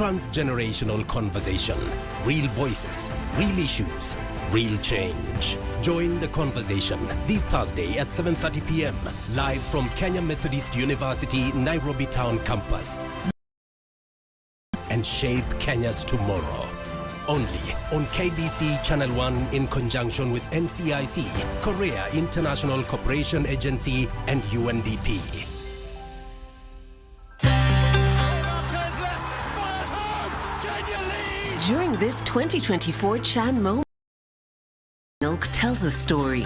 Transgenerational conversation. Real voices, real issues, real change. Join the conversation this Thursday at 7:30 p.m. live from Kenya Methodist University, Nairobi Town campus. And shape Kenya's tomorrow. Only on KBC Channel 1 in conjunction with NCIC, Korea International Cooperation Agency, and UNDP. During this 2024 Chan Mo Milk tells a story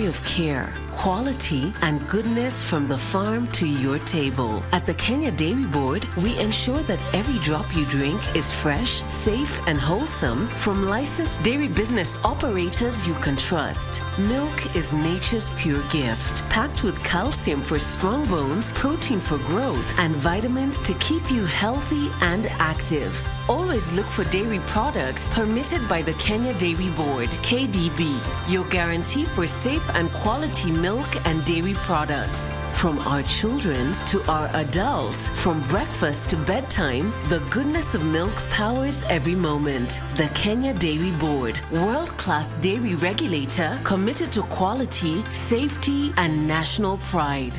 of care, quality, and goodness from the farm to your table. At the Kenya Dairy Board, we ensure that every drop you drink is fresh, safe, and wholesome from licensed dairy business operators you can trust. Milk is nature's pure gift, packed with calcium for strong bones, protein for growth, and vitamins to keep you healthy and active. Always look for dairy products permitted by the Kenya Dairy Board, KDB, your guarantee for safe and quality milk and dairy products. From our children to our adults, from breakfast to bedtime, the goodness of milk powers every moment. The Kenya Dairy Board, world-class dairy regulator committed to quality, safety, and national pride.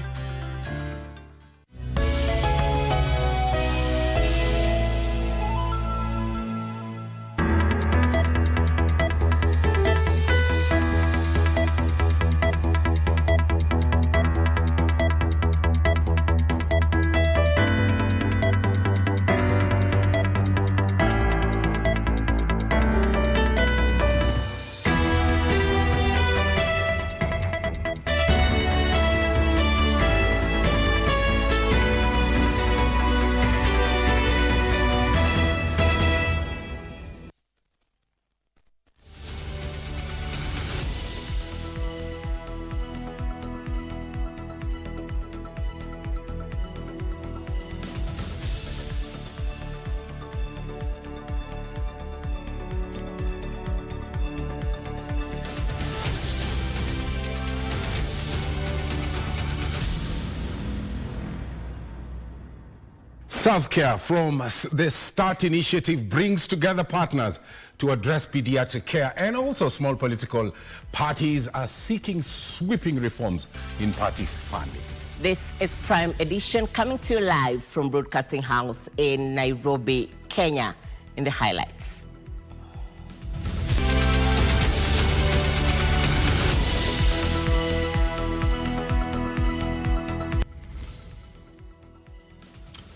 Self-care from the START initiative brings together partners to address pediatric care, and also small political parties are seeking sweeping reforms in party funding. This is Prime Edition, coming to you live from Broadcasting House in Nairobi, Kenya. In the highlights.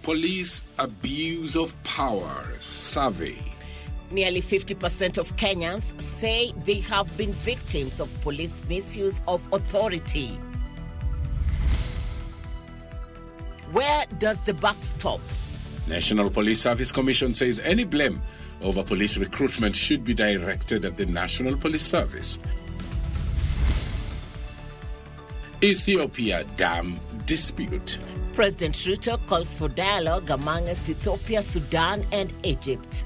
Police abuse of power survey. Nearly 50% of Kenyans say they have been victims of police misuse of authority. Where does the buck stop? National Police Service Commission says any blame over police recruitment should be directed at the National Police Service. Ethiopia dam dispute. President Ruto calls for dialogue amongst Ethiopia, Sudan, and Egypt.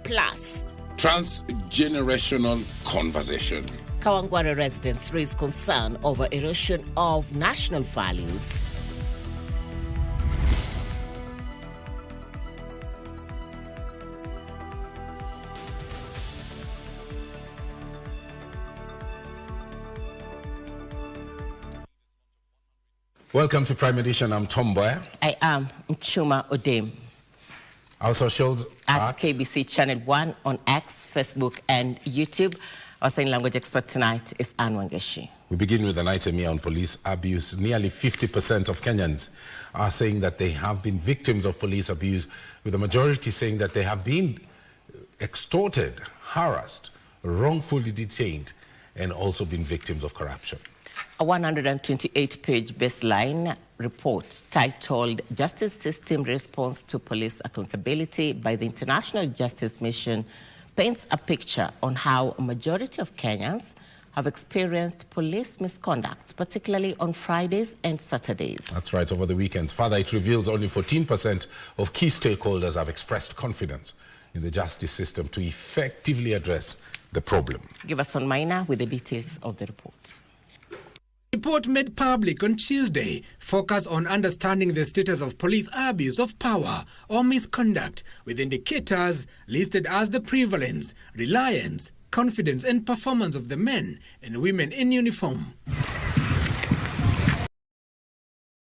Plus, transgenerational conversation. Kawangware residents raise concern over erosion of national values. Welcome to Prime Edition. I'm Mboya. I am Muchuma Odim. Our socials at KBC Channel 1 on X, Facebook, and YouTube. Our sign language expert tonight is Anne Wangeshi. We begin with an item here on police abuse. Nearly 50% of Kenyans are saying that they have been victims of police abuse, with the majority saying that they have been extorted, harassed, wrongfully detained, and also been victims of corruption. A 128-page baseline report titled Justice System Response to Police Accountability by the International Justice Mission paints a picture on how a majority of Kenyans have experienced police misconduct, particularly on Fridays and Saturdays. That's right, over the weekends. Further, it reveals only 14% of key stakeholders have expressed confidence in the justice system to effectively address the problem. Give us on Maina with the details of the reports. Report made public on Tuesday focus on understanding the status of police abuse of power or misconduct, with indicators listed as the prevalence, reliance, confidence and performance of the men and women in uniform.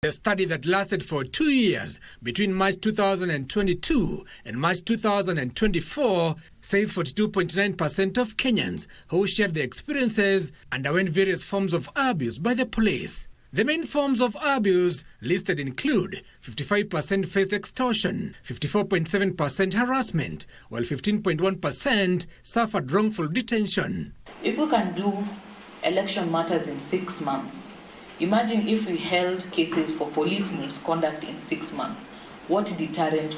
The study that lasted for 2 years between March 2022 and March 2024 says 42.9% of Kenyans who shared their experiences underwent various forms of abuse by the police. The main forms of abuse listed include 55% faced extortion, 54.7% harassment, while 15.1% suffered wrongful detention. If we can do election matters in 6 months, imagine if we held cases for police misconduct in 6 months. What deterrent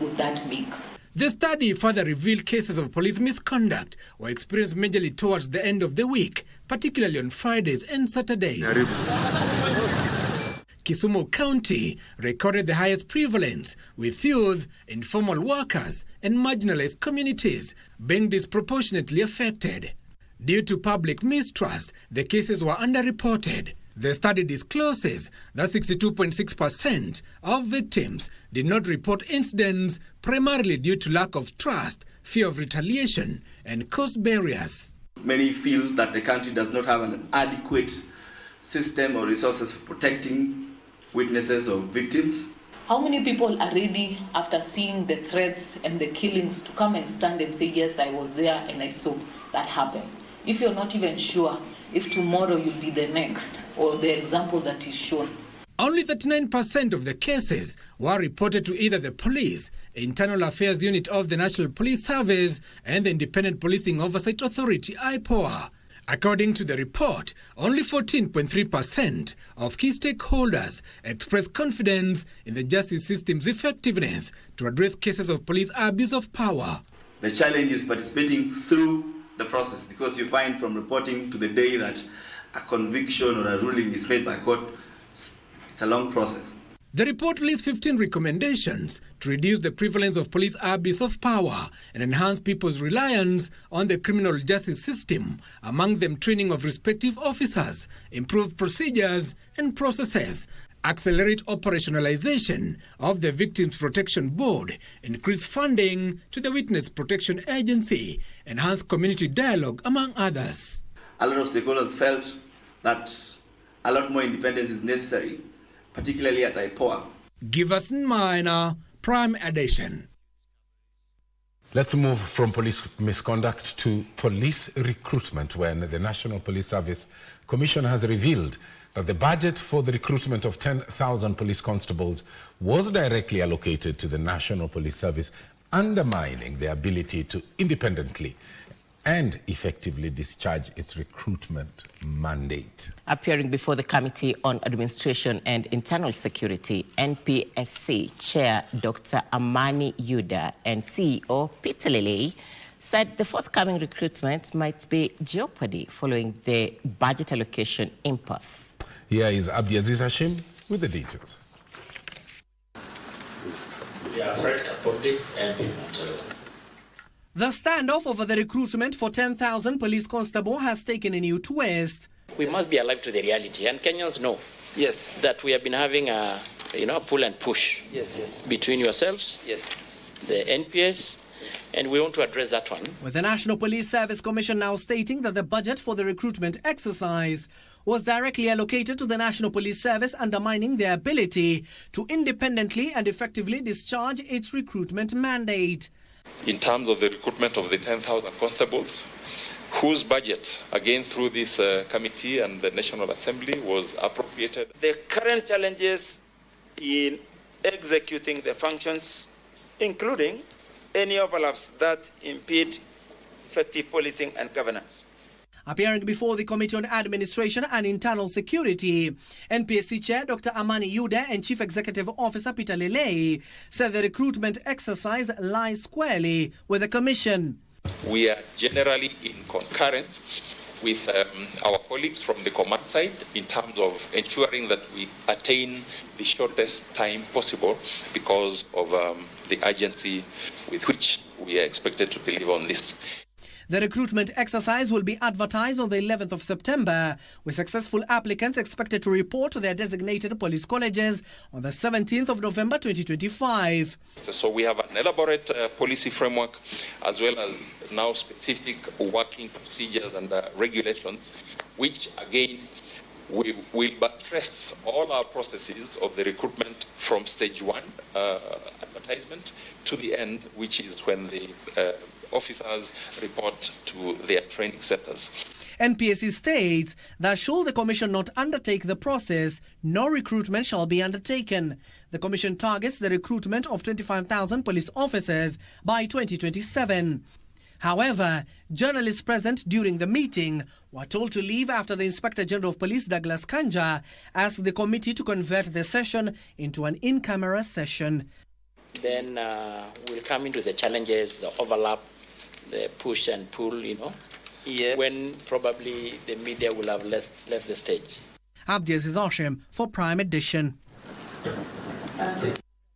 would that make? The study further revealed cases of police misconduct were experienced majorly towards the end of the week, particularly on Fridays and Saturdays. Kisumu County recorded the highest prevalence, with youth, informal workers and marginalized communities being disproportionately affected. Due to public mistrust, the cases were underreported. The study discloses that 62.6% of victims did not report incidents primarily due to lack of trust, fear of retaliation, and cost barriers. Many feel that the country does not have an adequate system or resources for protecting witnesses or victims. How many people are ready, after seeing the threats and the killings, to come and stand and say, yes, I was there and I saw that happen? If you're not even sure if tomorrow you'll be the next, or the example that is shown. Only 39% of the cases were reported to either the police, Internal Affairs Unit of the National Police Service, and the Independent Policing Oversight Authority, IPOA. According to the report, only 14.3% of key stakeholders expressed confidence in the justice system's effectiveness to address cases of police abuse of power. The challenge is participating through the process, because you find from reporting to the day that a conviction or a ruling is made by court, it's a long process. The report lists 15 recommendations to reduce the prevalence of police abuse of power and enhance people's reliance on the criminal justice system, among them training of respective officers, improved procedures and processes, accelerate operationalization of the Victims Protection Board, increase funding to the Witness Protection Agency, enhance community dialogue, among others. A lot of stakeholders felt that a lot more independence is necessary, particularly at IPOA. Gov't Minor, Prime Edition. Let's move from police misconduct to police recruitment, when the National Police Service Commission has revealed that the budget for the recruitment of 10,000 police constables was directly allocated to the National Police Service, undermining their ability to independently and effectively discharge its recruitment mandate. Appearing before the Committee on Administration and Internal Security, NPSC Chair Dr. Amani Yuda and CEO Peter Lele said the forthcoming recruitment might be jeopardy following the budget allocation impasse. Here is Abdiaziz Hashim with the details. The standoff over the recruitment for 10,000 police constables has taken a new twist. We must be alive to the reality, and Kenyans know that we have been having a pull and push between yourselves, the NPS, and we want to address that one. With the National Police Service Commission now stating that the budget for the recruitment exercise was directly allocated to the National Police Service, undermining their ability to independently and effectively discharge its recruitment mandate. In terms of the recruitment of the 10,000 constables, whose budget, again through this committee and the National Assembly, was appropriated. The current challenges in executing the functions, including any overlaps that impede effective policing and governance. Appearing before the Committee on Administration and Internal Security, NPSC Chair Dr. Amani Yuda and Chief Executive Officer Peter Lele said the recruitment exercise lies squarely with the Commission. We are generally in concurrence with our colleagues from the command side in terms of ensuring that we attain the shortest time possible because of the urgency with which we are expected to deliver on this. The recruitment exercise will be advertised on the 11th of September, with successful applicants expected to report to their designated police colleges on the 17th of November 2025. So we have an elaborate policy framework as well as now specific working procedures and regulations, which again we will buttress all our processes of the recruitment from stage one, advertisement, to the end, which is when the officers report to their training centers. NPSC states that should the Commission not undertake the process, no recruitment shall be undertaken. The Commission targets the recruitment of 25,000 police officers by 2027. However, journalists present during the meeting were told to leave after the Inspector General of Police, Douglas Kanja, asked the committee to convert the session into an in-camera session. Then we'll come into the challenges, the overlap, the push and pull, Yes. when probably the media will have left the stage. Abdiaziz Hashim for Prime Edition.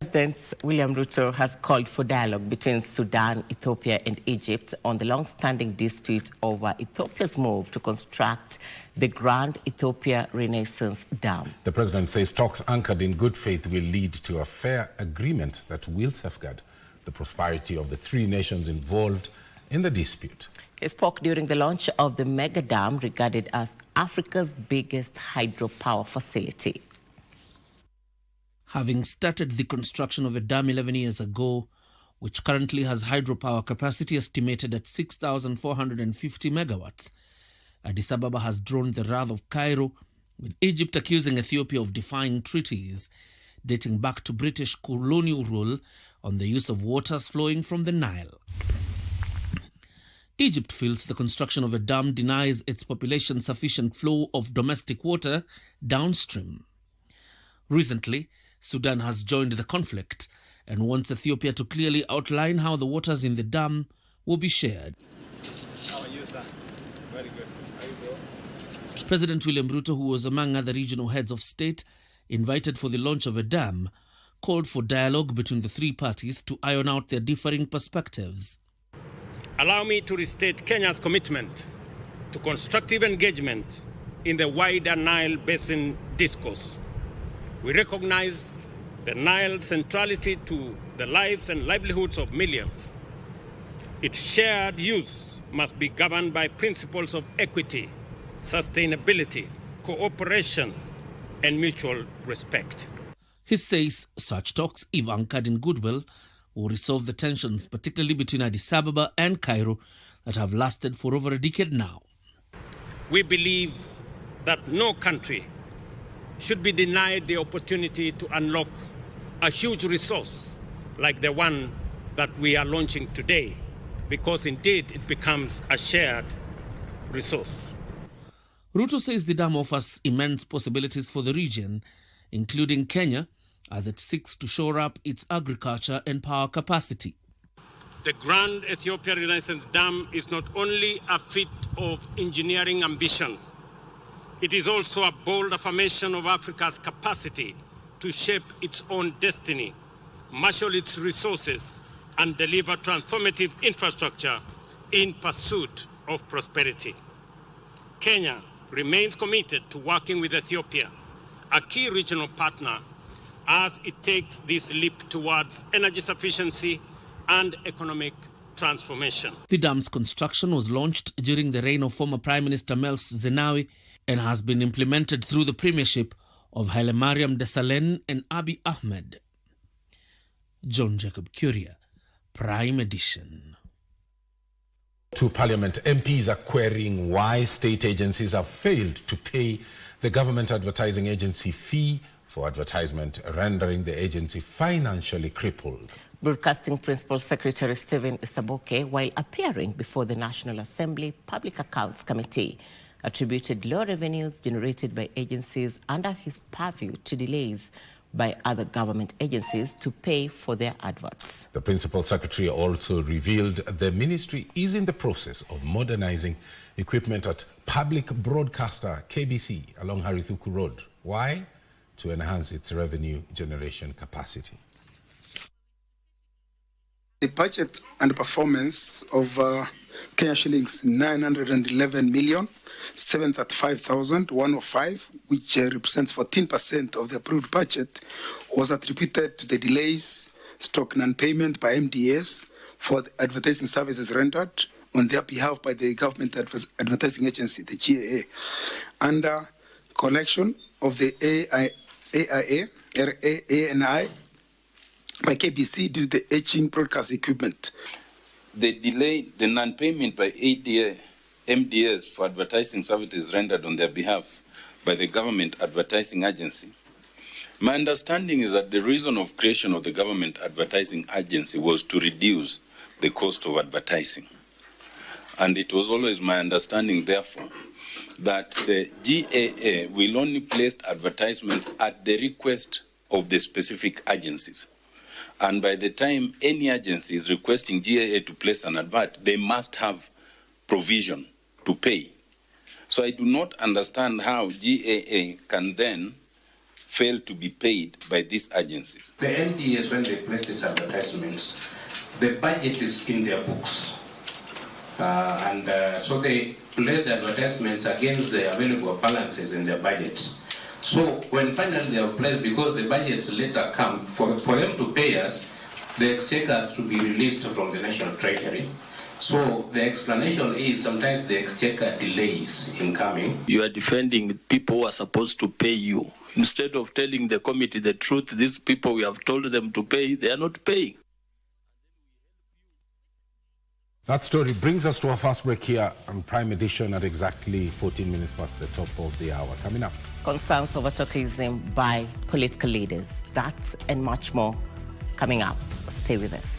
President William Ruto has called for dialogue between Sudan, Ethiopia and Egypt on the long-standing dispute over Ethiopia's move to construct the Grand Ethiopia Renaissance Dam. The president says talks anchored in good faith will lead to a fair agreement that will safeguard the prosperity of the three nations involved in the dispute. He spoke during the launch of the mega dam regarded as Africa's biggest hydropower facility. Having started the construction of a dam 11 years ago, which currently has hydropower capacity estimated at 6,450 megawatts, Addis Ababa has drawn the wrath of Cairo, with Egypt accusing Ethiopia of defying treaties dating back to British colonial rule on the use of waters flowing from the Nile. Egypt feels the construction of a dam denies its population sufficient flow of domestic water downstream. Recently, Sudan has joined the conflict and wants Ethiopia to clearly outline how the waters in the dam will be shared. How are you, sir? Very good. How are you, bro? President William Ruto, who was among other regional heads of state invited for the launch of a dam, called for dialogue between the three parties to iron out their differing perspectives. Allow me to restate Kenya's commitment to constructive engagement in the wider Nile Basin discourse. We recognize the Nile's centrality to the lives and livelihoods of millions. Its shared use must be governed by principles of equity, sustainability, cooperation, and mutual respect. He says such talks, if anchored in goodwill, will resolve the tensions, particularly between Addis Ababa and Cairo, that have lasted for over a decade now. We believe that no country should be denied the opportunity to unlock a huge resource like the one that we are launching today, because indeed it becomes a shared resource. Ruto says the dam offers immense possibilities for the region, including Kenya, as it seeks to shore up its agriculture and power capacity. The Grand Ethiopia Renaissance Dam is not only a feat of engineering ambition, it is also a bold affirmation of Africa's capacity to shape its own destiny, marshal its resources, and deliver transformative infrastructure in pursuit of prosperity. Kenya remains committed to working with Ethiopia, a key regional partner, as it takes this leap towards energy sufficiency and economic transformation. The dam's construction was launched during the reign of former Prime Minister Meles Zenawi and has been implemented through the premiership of Haile Mariam Desalegn and Abiy Ahmed. John Jacob Curia, Prime Edition. To Parliament, MPs are querying why state agencies have failed to pay the government advertising agency fee for advertisement, rendering the agency financially crippled. Broadcasting Principal Secretary Stephen Isaboke, while appearing before the National Assembly Public Accounts Committee, attributed low revenues generated by agencies under his purview to delays by other government agencies to pay for their adverts. The Principal Secretary also revealed the ministry is in the process of modernizing equipment at public broadcaster KBC along Harithuku Road. Why? To enhance its revenue generation capacity. The budget and performance of Kenya shillings 911,735,105, which represents 14% of the approved budget, was attributed to the delays, non-payment by MDS for the advertising services rendered on their behalf by the Government Advertising Agency, the GAA, under collection of the ANI by KBC due to the aging broadcast equipment. The delay, the non-payment by MDS for advertising services rendered on their behalf by the Government Advertising Agency. My understanding is that the reason of creation of the Government Advertising Agency was to reduce the cost of advertising. And it was always my understanding, therefore, that the GAA will only place advertisements at the request of the specific agencies. And by the time any agency is requesting GAA to place an advert, they must have provision to pay. So I do not understand how GAA can then fail to be paid by these agencies. The NDS, when they place these advertisements, the budget is in their books. So they place the advertisements against the available balances in their budgets. So when finally they are placed, because the budgets later come, for them to pay us, the exchequer has to be released from the National Treasury. So the explanation is sometimes the exchequer delays in coming. You are defending people who are supposed to pay you. Instead of telling the committee the truth, these people we have told them to pay, they are not paying. That story brings us to our first break here on Prime Edition at exactly 14 minutes past the top of the hour. Coming up. Concerns over tokenism by political leaders. That and much more coming up. Stay with us.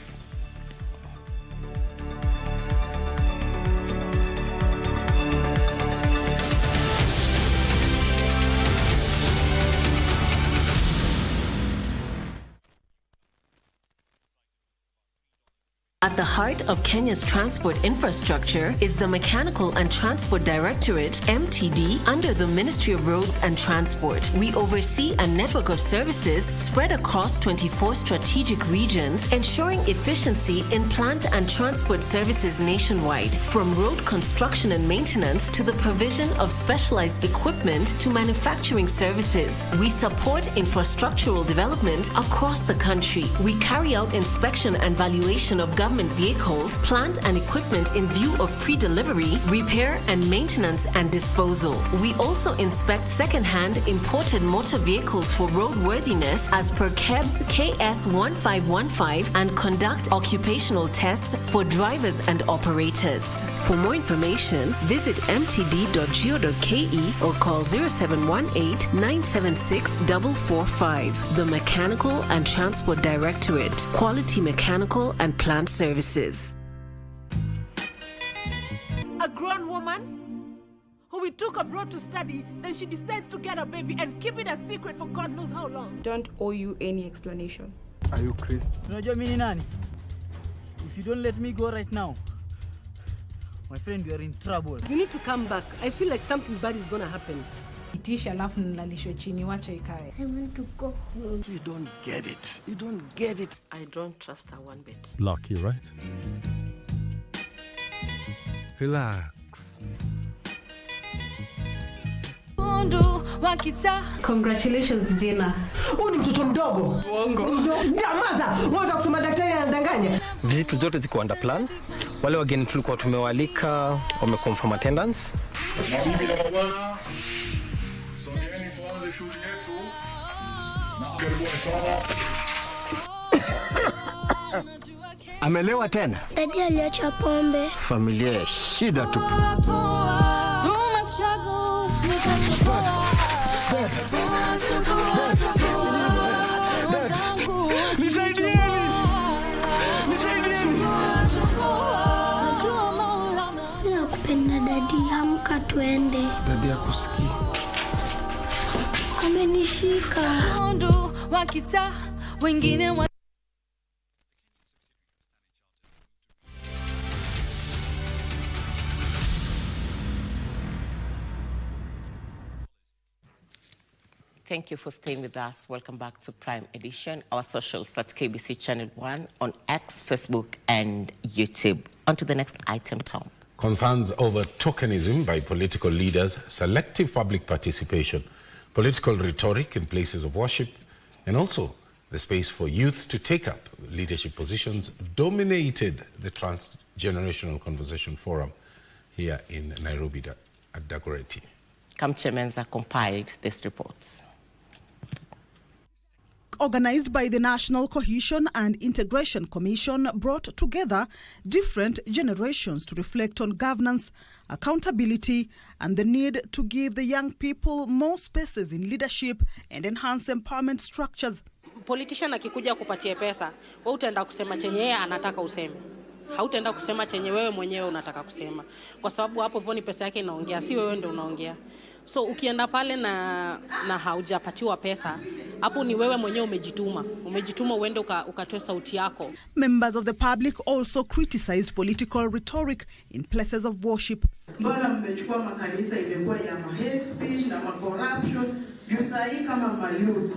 At the heart of Kenya's transport infrastructure is the Mechanical and Transport Directorate, MTD, under the Ministry of Roads and Transport. We oversee a network of services spread across 24 strategic regions, ensuring efficiency in plant and transport services nationwide, from road construction and maintenance to the provision of specialized equipment to manufacturing services. We support infrastructural development across the country. We carry out inspection and valuation of government vehicles, plant and equipment in view of pre-delivery, repair and maintenance and disposal. We also inspect second-hand imported motor vehicles for roadworthiness as per KEBS KS 1515 and conduct occupational tests for drivers and operators. For more information, visit mtd.go.ke or call 0718-976-445. The Mechanical and Transport Directorate, Quality Mechanical and Plant Services. A grown woman who we took abroad to study, then she decides to get a baby and keep it a secret for God knows how long. Don't owe you any explanation. Are you Chris? Unajua mimi ni nani? If you don't let me go right now, my friend, you are in trouble. You need to come back. I feel like something bad is going to happen. Itisha alafu nilalishwe chini, wacha ikae. I want to go home. You don't get it. You don't get it. I don't trust her one bit. Lucky, right? Relax. Congratulations, Gina. Huyu ni mtoto mdogo. Nyamaza. Unataka kusema daktari anadanganya? Vitu zote ziko under plan. Wale wageni tulikuwa tumewalika wameconfirm attendance. Mabibi na mabwana, sogeni tuanze shughuli yetu. Na karibuni sana. Amelewa tena. Dadi aliacha pombe. Familia ya shida tu. Nakupenda dadi, amka tuende. Dadi akusikii. Amenishika. Wengine Thank you for staying with us. Welcome back to Prime Edition. Our socials at KBC Channel 1 on X, Facebook, and YouTube. On to the next item, Tom. Concerns over tokenism by political leaders, selective public participation, political rhetoric in places of worship, and also the space for youth to take up leadership positions dominated the Transgenerational Conversation Forum here in Nairobi at Dagoretti. Kamchemenza compiled this report. Organized by the National Cohesion and Integration Commission, brought together different generations to reflect on governance, accountability, and the need to give the young people more spaces in leadership and enhance empowerment structures. Politician akikuja kupatia pesa, wewe utaenda kusema chenye yeye anataka useme. Hautaenda kusema chenye wewe mwenyewe unataka kusema. Kwa sababu hapo voni pesa yake inaongea, si wewe ndio unaongea. So ukienda pale na haujapatiwa pesa, hapo ni wewe mwenyewe umejituma. Umejituma uende ukatoe sauti yako. Members of the public also criticized political rhetoric in places of worship. Mbona mmechukua makanisa imekuwa ya hate speech na corruption, yusai kama mayouth.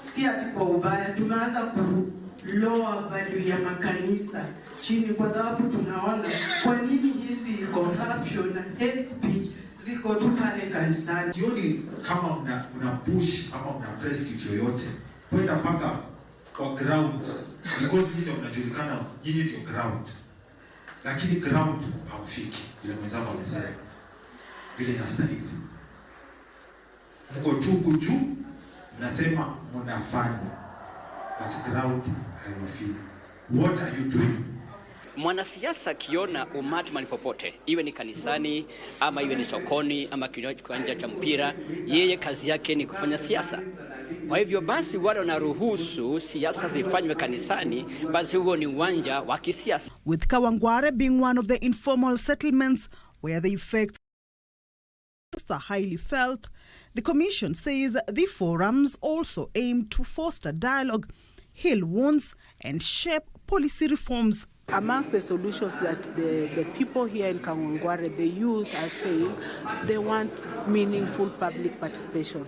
Si ati kwa ubaya, tumeanza ku lower value ya makanisa chini kwa sababu tunaona kwa nini hizi corruption na hate speech ziko tu pale kanisani. Sioni kama mna push ama mna press kitu yoyote kwenda mpaka kwa ground, because nyinyi mnajulikana, nyinyi ndio ground, lakini ground hamfiki vile mwenzangu amesema vile inastahili. Mko tu juu mnasema mnafanya, but ground haifiki. What are you doing? Mwanasiasa akiona umati mahali popote, iwe ni kanisani ama iwe ni sokoni ama kiwanja cha mpira, yeye kazi yake ni kufanya siasa. Kwa hivyo basi wale wanaruhusu siasa zifanywe kanisani, basi huo ni uwanja wa kisiasa. With Kawangware being one of the informal settlements where the effects are highly felt, the Commission says the forums also aim to foster dialogue, heal wounds, and shape policy reforms. Amongst the solutions that the people here in Kawangware, the youth are saying, they want meaningful public participation,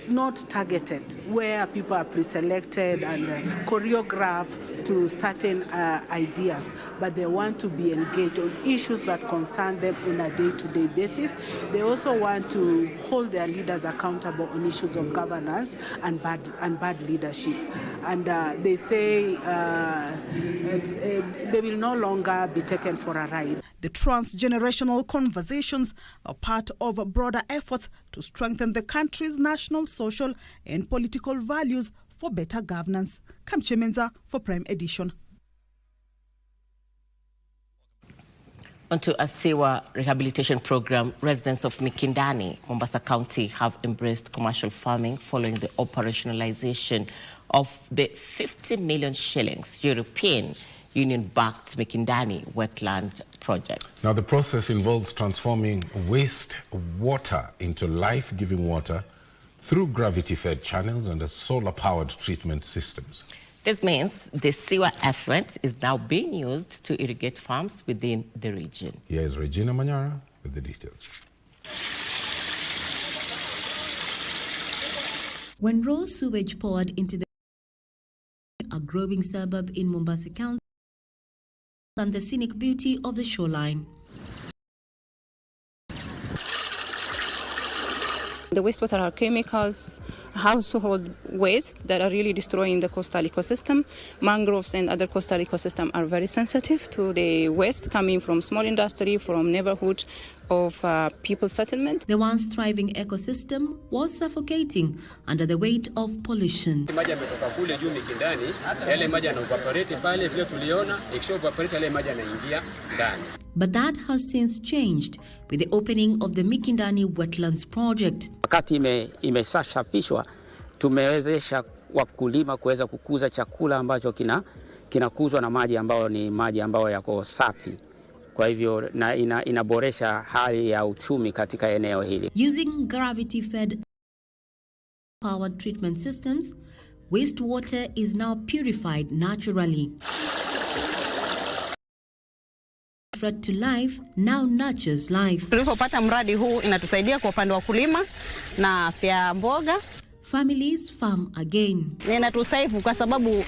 not targeted, where people are pre-selected and choreographed to certain ideas, but they want to be engaged on issues that concern them on a day-to-day basis. They also want to hold their leaders accountable on issues of governance and bad leadership. And they say they will no longer be taken for a ride. The transgenerational conversations are part of broader efforts to strengthen the country's national, social, and political values for better governance. Kamchemenza for Prime Edition. Onto a Sewa rehabilitation program, residents of Mikindani, Mombasa County, have embraced commercial farming following the operationalization of the 50 million shillings European Union-backed Mikindani Wetland project. Now, the process involves transforming waste water into life-giving water through gravity-fed channels and solar-powered treatment systems. This means the Sewa effluent is now being used to irrigate farms within the region. Here is Regina Manyara with the details. When raw sewage poured into a growing suburb in Mombasa County and the scenic beauty of the shoreline. The wastewater are chemicals, household waste that are really destroying the coastal ecosystem. Mangroves and other coastal ecosystems are very sensitive to the waste coming from small industry, from neighborhood of people settlement. The once thriving ecosystem was suffocating under the weight of pollution. Maji yametoka kule juu Mikindani, yale maji yanaevaporate pale, vile tuliona, ikishaevaporate yale maji yanaingia ndani. But that has since changed with the opening of the Mikindani Wetlands project. Wakati imesafishwa, tumewezesha wakulima kuweza kukuza chakula ambacho kinakuzwa na maji ambayo ni maji ambayo yako safi. Kwa hivyo inaboresha hali ya uchumi katika eneo hili. Using gravity-fed powered treatment systems, wastewater is now purified naturally. Threat to life now nurtures life. Tulipopata mradi huu inatusaidia kwa upande wa kulima na afya mboga. families farm again. Ninatusaifu kwa sababu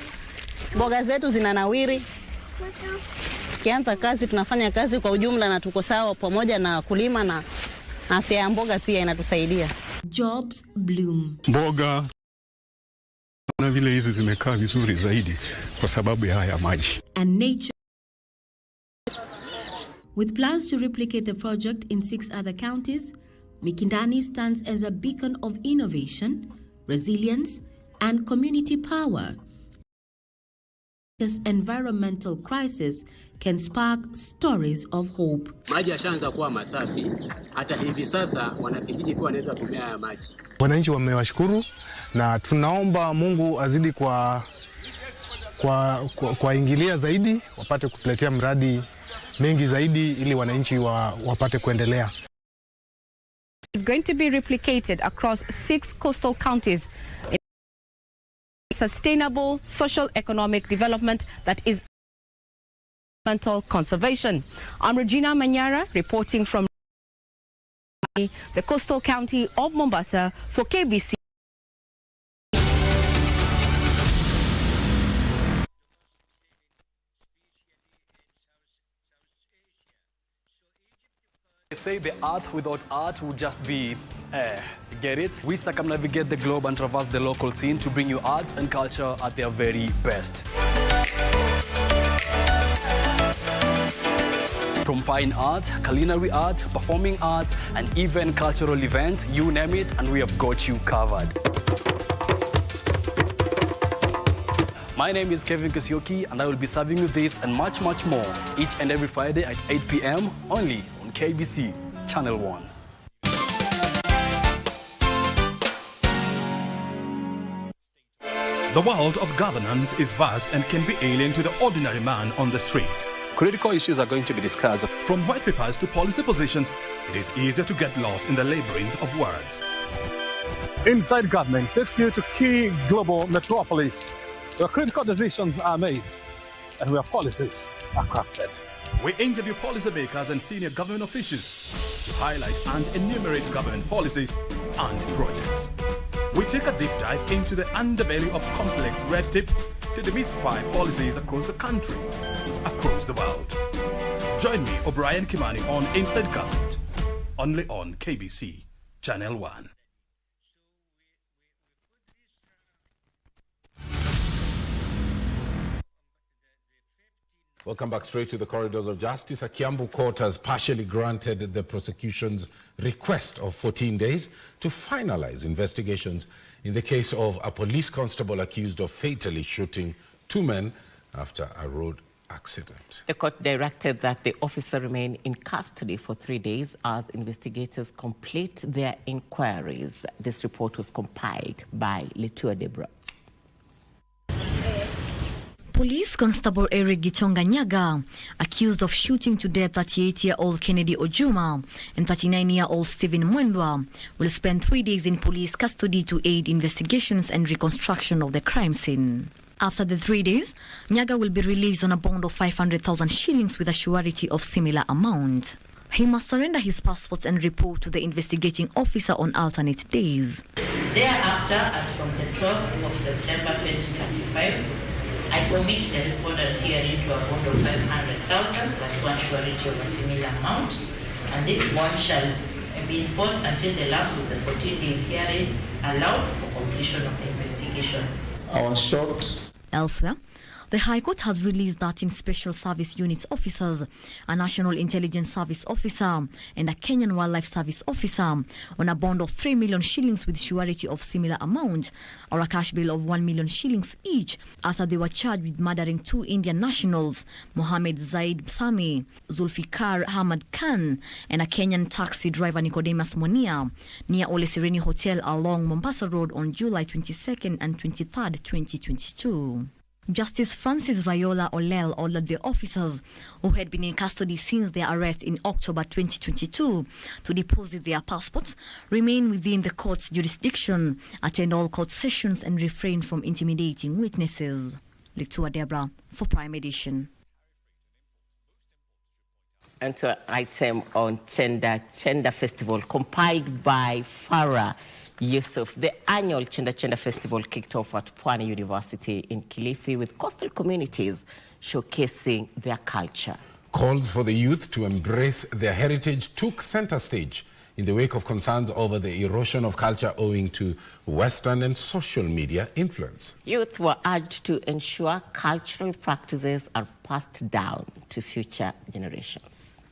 mboga zetu zinanawiri. Kianza kazi tunafanya kazi kwa ujumla na tuko sawa pamoja na kulima na afya ya mboga pia inatusaidia. Jobs bloom. Mboga na vile hizi zimekaa vizuri zaidi kwa sababu ya haya maji. And nature. With plans to replicate the project in 6 other counties, Mikindani stands as a beacon of innovation, resilience, and community power. This environmental crisis can spark stories of hope. Maji yashaanza kuwa masafi, hata hivi sasa wanakijiji pia wanaweza kutumia haya maji. Wananchi wamewashukuru na tunaomba Mungu azidi kwa ingilia zaidi, wapate kutuletea mradi mengi zaidi ili wananchi wapate kuendelea. It's going to be replicated across 6 coastal counties. Sustainable social economic development that is environmental conservation. I'm Regina Manyara reporting from the coastal county of Mombasa for KBC. They say the earth without art would just be get it? We circumnavigate the globe and traverse the local scene to bring you art and culture at their very best. From fine art, culinary art, performing arts, and even cultural events, you name it, and we have got you covered. My name is Kevin Kisioki, and I will be serving you this and much, much more each and every Friday at 8 p.m. only on KBC Channel 1. The world of governance is vast and can be alien to the ordinary man on the street. Critical issues are going to be discussed. From white papers to policy positions, it is easier to get lost in the labyrinth of words. Inside Government takes you to key global metropolis where critical decisions are made and where policies are crafted. We interview policymakers and senior government officials to highlight and enumerate government policies and projects. We take a deep dive into the underbelly of complex red tape to demystify policies across the country, across the world. Join me, O'Brien Kimani, on Inside Government, only on KBC Channel 1. Welcome back straight to the corridors of justice. A Kiambu court has partially granted the prosecution's request of 14 days to finalize investigations in the case of a police constable accused of fatally shooting 2 men after a road accident. The court directed that the officer remain in custody for 3 days as investigators complete their inquiries. This report was compiled by Letua Debra. Police Constable Eric Gitonga Nyaga, accused of shooting to death 38-year-old Kennedy Ojuma and 39-year-old Stephen Mwendwa, will spend 3 days in police custody to aid investigations and reconstruction of the crime scene. After the 3 days, Nyaga will be released on a bond of 500,000 shillings with a surety of similar amount. He must surrender his passports and report to the investigating officer on alternate days. Thereafter, as from the 12th of September 2025, I commit the respondent herein to a bond of 500,000 plus one surety of a similar amount, and this bond shall be enforced until the lapse of the 14 days herein allowed for completion of the investigation. Elsewhere, the High Court has released 13 Special Service Units officers, a National Intelligence Service officer, and a Kenyan Wildlife Service officer on a bond of 3 million shillings with surety of similar amount, or a cash bill of 1 million shillings each, after they were charged with murdering 2 Indian nationals, Mohammed Zaid Sami, Zulfikar Ahmad Khan, and a Kenyan taxi driver Nicodemus Monia, near Ole Sereni Hotel along Mombasa Road on July 22nd and 23rd, 2022. Justice Francis Rayola Olel ordered the officers, who had been in custody since their arrest in October 2022, to deposit their passports, remain within the court's jurisdiction, attend all court sessions, and refrain from intimidating witnesses. Letua Debra for Prime Edition. And to an item on Chenda Festival compiled by Farah Yusuf, the annual Chenda Chenda Festival kicked off at Pwani University in Kilifi with coastal communities showcasing their culture. Calls for the youth to embrace their heritage took center stage in the wake of concerns over the erosion of culture owing to Western and social media influence. Youth were urged to ensure cultural practices are passed down to future generations.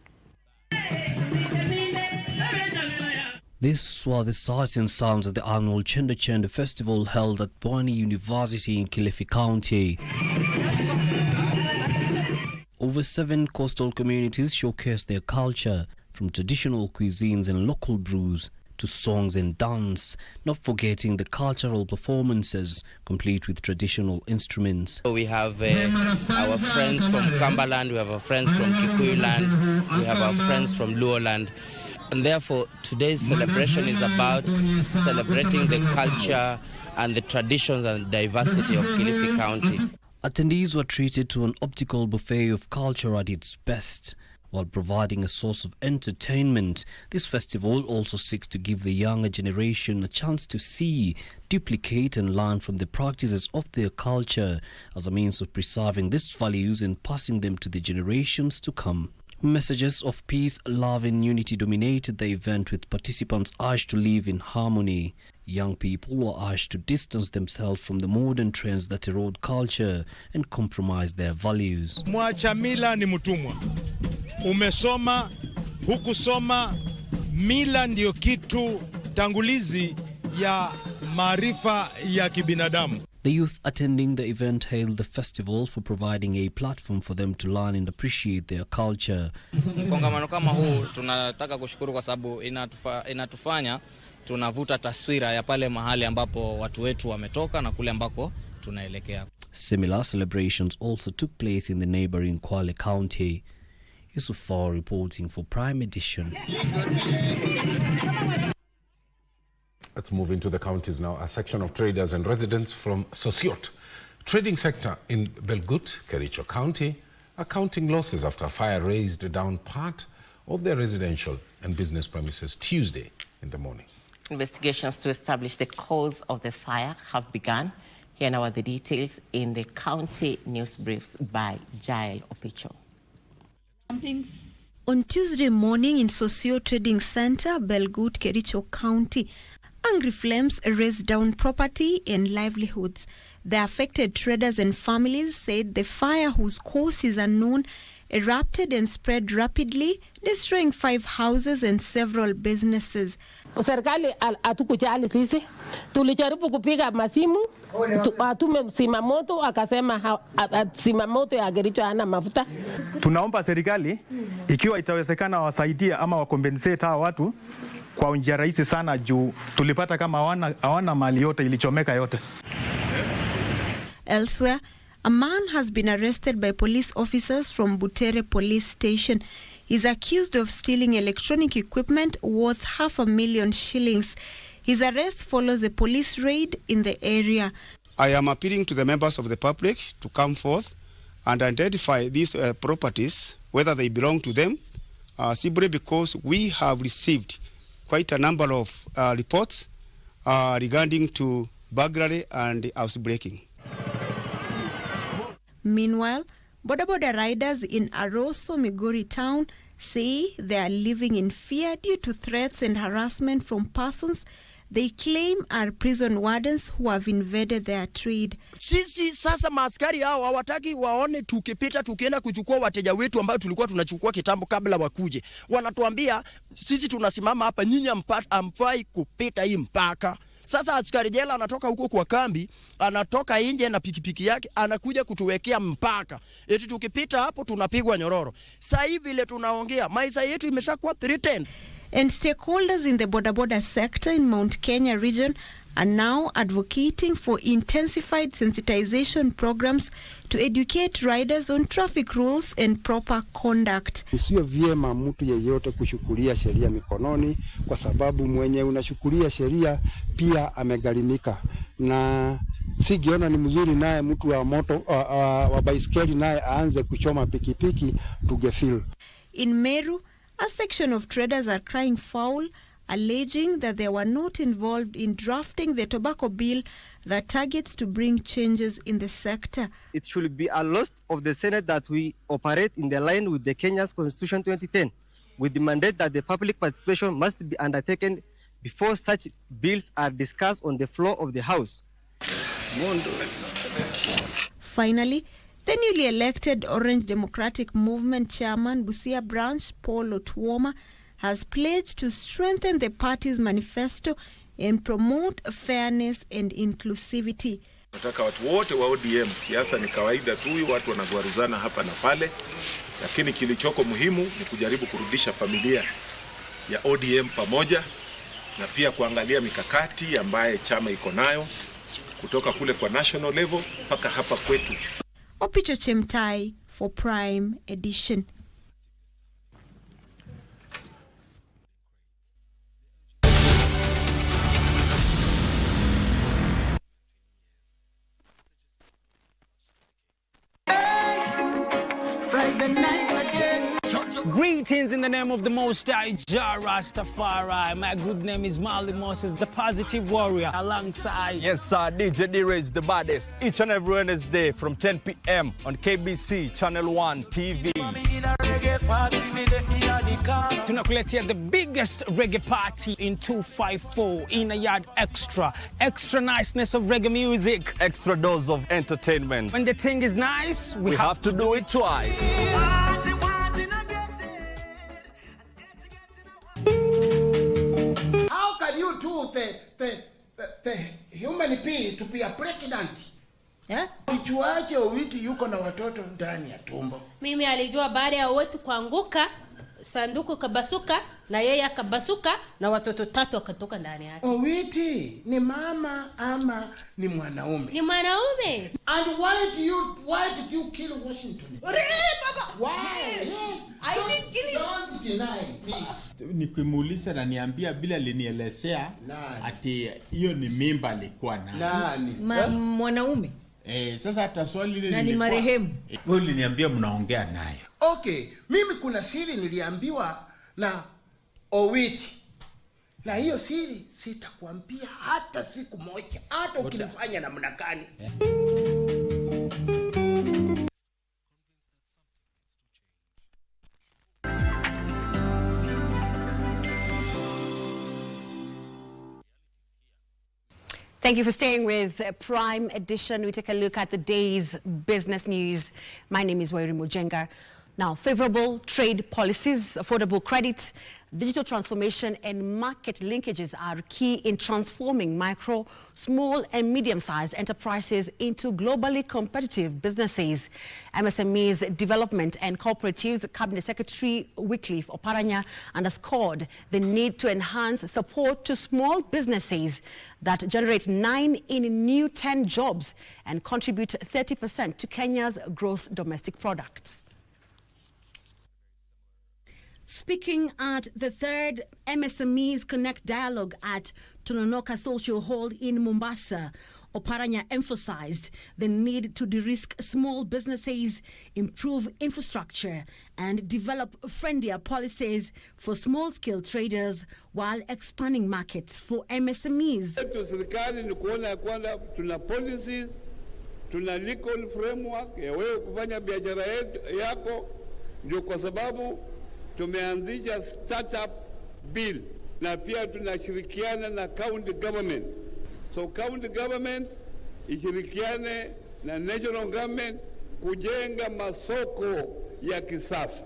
These were the sights and sounds of the annual Chenda Chenda Festival held at Pwani University in Kilifi County. Over 7 coastal communities showcased their culture, from traditional cuisines and local brews to songs and dance, not forgetting the cultural performances, complete with traditional instruments. We have our friends from Cumberland, we have our friends from Kikuyu land, we have our friends from Luo land. And therefore, today's celebration is about celebrating the culture and the traditions and diversity of Kilifi County. Attendees were treated to an optical buffet of culture at its best. While providing a source of entertainment, this festival also seeks to give the younger generation a chance to see, duplicate and learn from the practices of their culture as a means of preserving these values and passing them to the generations to come. Messages of peace, love and unity dominated the event, with participants urged to live in harmony. Young people were urged to distance themselves from the modern trends that erode culture and compromise their values. Mwacha mila ni mtumwa. Umesoma, hukusoma, mila ndio kitu tangulizi ya maarifa ya kibinadamu. The youth attending the event hailed the festival for providing a platform for them to learn and appreciate their culture. Kongamano kama huu tunataka kushukuru kwa sababu inatufanya tunavuta taswira ya pale mahali ambapo watu wetu wametoka na kule ambako tunaelekea. Similar celebrations also took place in the neighboring Kwale County. Yusuf reporting for Prime Edition. Let's move into the counties now. A section of traders and residents from Sosiot trading sector in Gov't, Kericho County, are counting losses after a fire razed down part of their residential and business premises Tuesday in the morning. Investigations to establish the cause of the fire have begun. Here now are the details in the county news briefs by Jael Opicho. On Tuesday morning in Sosiot Trading Center, Gov't, Kericho County, angry flames razed down property and livelihoods. The affected traders and families said the fire, whose cause is unknown, erupted and spread rapidly, destroying 5 houses and several businesses. Serikali hatukujali sisi. Tulijaribu kupiga masimu, atume msima moto, akasema sima moto ya Kericho hana mafuta. Tunaomba serikali ikiwa itawezekana wasaidie ama wakompensate hawa watu kwa njia rahisi sana, juu tulipata kama hawana mali yote, ilichomeka yote. Elsewhere, a man has been arrested by police officers from Butere Police Station. He's accused of stealing electronic equipment worth 500,000 shillings. His arrest follows a police raid in the area. I am appealing to the members of the public to come forth and identify these properties, whether they belong to them, simply because we have received quite a number of reports regarding to burglary and housebreaking. Meanwhile, boda riders in Aroso, Migori town say they are living in fear due to threats and harassment from persons they claim are prison wardens who have invaded their trade. Sisi sasa maaskari hao hawataki waone tukipita tukienda kuchukua wateja wetu ambao tulikuwa tunachukua kitambo kabla wakuje. Wanatuambia sisi tunasimama hapa, nyinyi hamfai kupita hii mpaka. Sasa askari jela anatoka huko kwa kambi, anatoka nje na pikipiki yake, anakuja kutuwekea mpaka. Eti tukipita hapo tunapigwa nyororo. Sasa hivi ile tunaongea, maisha yetu imeshakuwa threatened. And stakeholders in the boda sector in Mount Kenya region are now advocating for intensified sensitization programs to educate riders on traffic rules and proper conduct. Sio vyema mtu yeyote kushukulia sheria mikononi, kwa sababu mwenye unashukulia sheria pia amegharimika, na sigiona ni mzuri naye mtu wa moto wa baiskeli naye aanze kuchoma pikipiki tugefeel. In Meru, a section of traders are crying foul alleging that they were not involved in drafting the tobacco bill that targets to bring changes in the sector. It should be a loss of the Senate that we operate in the line with the Kenya's Constitution 2010, with the mandate that the public participation must be undertaken before such bills are discussed on the floor of the House. Finally, the newly elected Orange Democratic Movement chairman, Busia Branch, Paul Otuoma, has pledged to strengthen the party's manifesto and promote fairness and inclusivity. Nataka watu wote wa ODM, siasa ni kawaida tu, watu wanagwaruzana hapa na pale, lakini kilichoko muhimu ni kujaribu kurudisha familia ya ODM pamoja na pia kuangalia mikakati ambaye chama iko nayo kutoka kule kwa national level mpaka hapa kwetu. Opicho Chemtai for Prime Edition. Greetings in the name of the Most High, Jah Rastafari. My good name is Marley Moses, the Positive Warrior, alongside... Yes, sir, DJ D-Rage, the baddest. Each and every Wednesday from 10 p.m. on KBC Channel 1 TV. Tunakuletea the biggest reggae party in 254 in a yard extra. Extra niceness of reggae music. Extra dose of entertainment. When the thing is nice, we have to do it twice. How can you do the human being to be a president? Yeah? Ichuaje Owiti yuko na watoto ndani ya tumbo? Mimi alijua baada ya wetu kuanguka, sanduku kabasuka na yeye akabasuka na watoto 3 wakatoka ndani yake. Owiti ni mama ama ni mwanaume? Ni mwanaume. And why did you kill Washington? Baba. Why? Yes. I didn't kill him. Don't deny, please. Nikimuuliza na niambia bila linielezea ati hiyo ni mimba alikuwa nani? Mwanaume. Sasa hata swali lile na ni marehemu. Wewe uliniambia mnaongea naye. Okay, mimi kuna siri niliambiwa na Owiti. Na hiyo siri sitakwambia hata siku moja, hata ukilifanya namna gani. Thank you for staying with Prime Edition. We take a look at the day's business news. My name is Wairi Mujenga. Now, favorable trade policies, affordable credit, digital transformation and market linkages are key in transforming micro, small and medium-sized enterprises into globally competitive businesses. MSMEs Development and Cooperatives Cabinet Secretary Wycliffe Oparanya underscored the need to enhance support to small businesses that generate 9 in new 10 jobs and contribute 30% to Kenya's gross domestic products. Speaking at the 3rd MSMEs Connect Dialogue at Tononoka Social Hall in Mombasa, Oparanya emphasized the need to de-risk small businesses, improve infrastructure, and develop friendlier policies for small-scale traders while expanding markets for MSMEs. Serikali ni kuona kwamba tuna policies, tuna legal framework ya wewe kufanya biashara yako, ndio kwa sababu tumeanzisha startup bill na pia tunashirikiana na county government. So county government ishirikiane na national government kujenga masoko ya kisasa.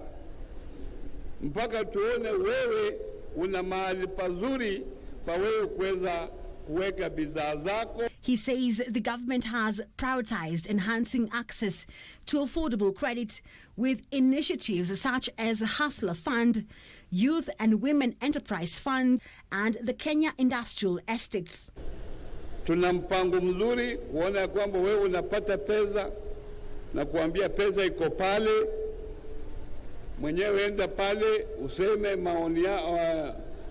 Mpaka tuone wewe una mahali pazuri pa wewe kuweza kuweka bidhaa zako. He says the government has prioritized enhancing access to affordable credit with initiatives such as Hustler Fund, Youth and Women Enterprise Fund, and the Kenya Industrial Estates. Tuna mpango mzuri kuona kwamba wewe unapata pesa na kuambia pesa iko pale, mwenyewe enda pale useme maoni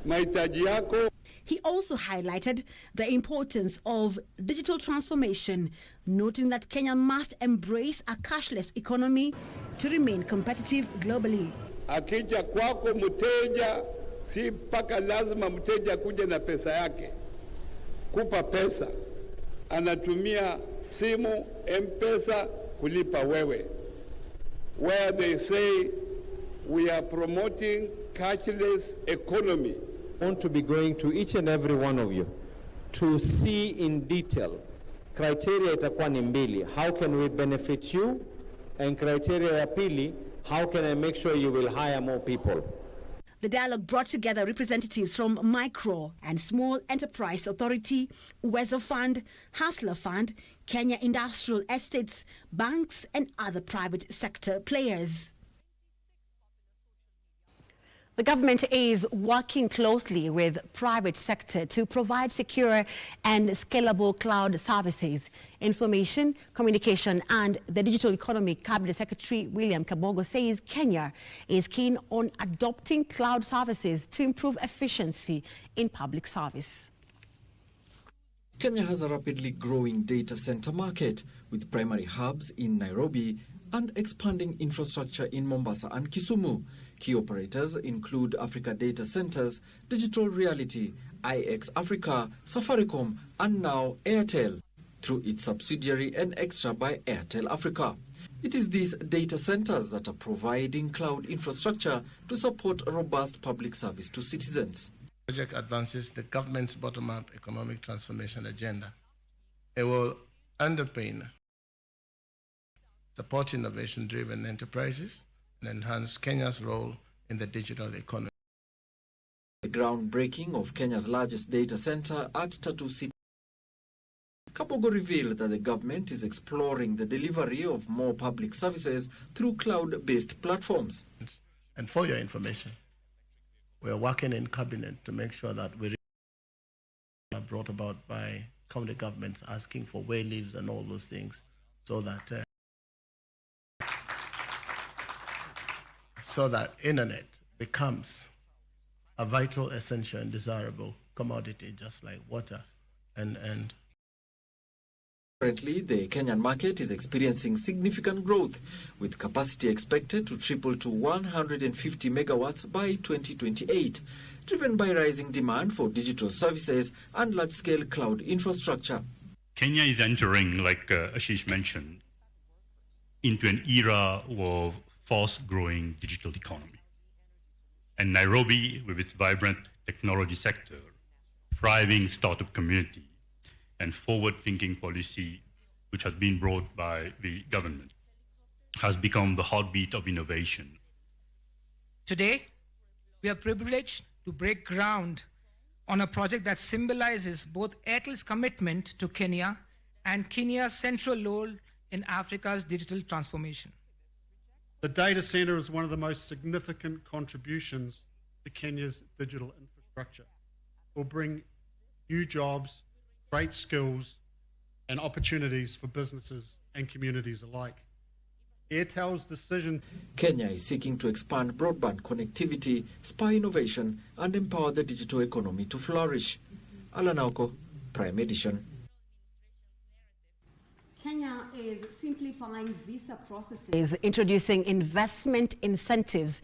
mahitaji yako. He also highlighted the importance of digital transformation, noting that Kenya must embrace a cashless economy to remain competitive globally. Akija kwako mteja si mpaka lazima mteja kuja na pesa yake. Kupa pesa, anatumia simu M-Pesa kulipa wewe. Where they say we are promoting cashless economy. I want to be going to each and every one of you to see in detail. Criteria itakuwa ni mbili. How can we benefit you? And criteria ya pili, how can I make sure you will hire more people? The dialogue brought together representatives from Micro and Small Enterprise Authority, Uwezo Fund, Hustler Fund, Kenya Industrial Estates, banks and other private sector players. The government is working closely with private sector to provide secure and scalable cloud services. Information, Communication and the Digital Economy Cabinet Secretary William Kabogo says Kenya is keen on adopting cloud services to improve efficiency in public service. Kenya has a rapidly growing data center market with primary hubs in Nairobi and expanding infrastructure in Mombasa and Kisumu. Key operators include Africa Data Centers, Digital Reality, IX Africa, Safaricom, and now Airtel, through its subsidiary and Extra by Airtel Africa. It is these data centers that are providing cloud infrastructure to support a robust public service to citizens. The project advances the government's bottom-up economic transformation agenda. It will underpin, support innovation-driven enterprises, and enhance Kenya's role in the digital economy. The groundbreaking of Kenya's largest data center at Tatu City. Kabogo revealed that the government is exploring the delivery of more public services through cloud-based platforms. And for your information, we are working in cabinet to make sure that we are brought about by county governments asking for where lives and all those things, so that internet becomes a vital, essential, and desirable commodity, just like water. And currently, the Kenyan market is experiencing significant growth, with capacity expected to triple to 150 megawatts by 2028, driven by rising demand for digital services and large-scale cloud infrastructure. Kenya is entering, like Ashish mentioned, into an era of fast-growing digital economy. And Nairobi, with its vibrant technology sector, thriving startup community, and forward-thinking policy, which has been brought by the government, has become the heartbeat of innovation. Today, we are privileged to break ground on a project that symbolizes both Airtel's commitment to Kenya and Kenya's central role in Africa's digital transformation. The data center is one of the most significant contributions to Kenya's digital infrastructure. It will bring new jobs, great skills, and opportunities for businesses and communities alike. Airtel's decision. Kenya is seeking to expand broadband connectivity, spur innovation, and empower the digital economy to flourish. Alanauko, Prime Edition. Kenya is simplifying visa processes, introducing investment incentives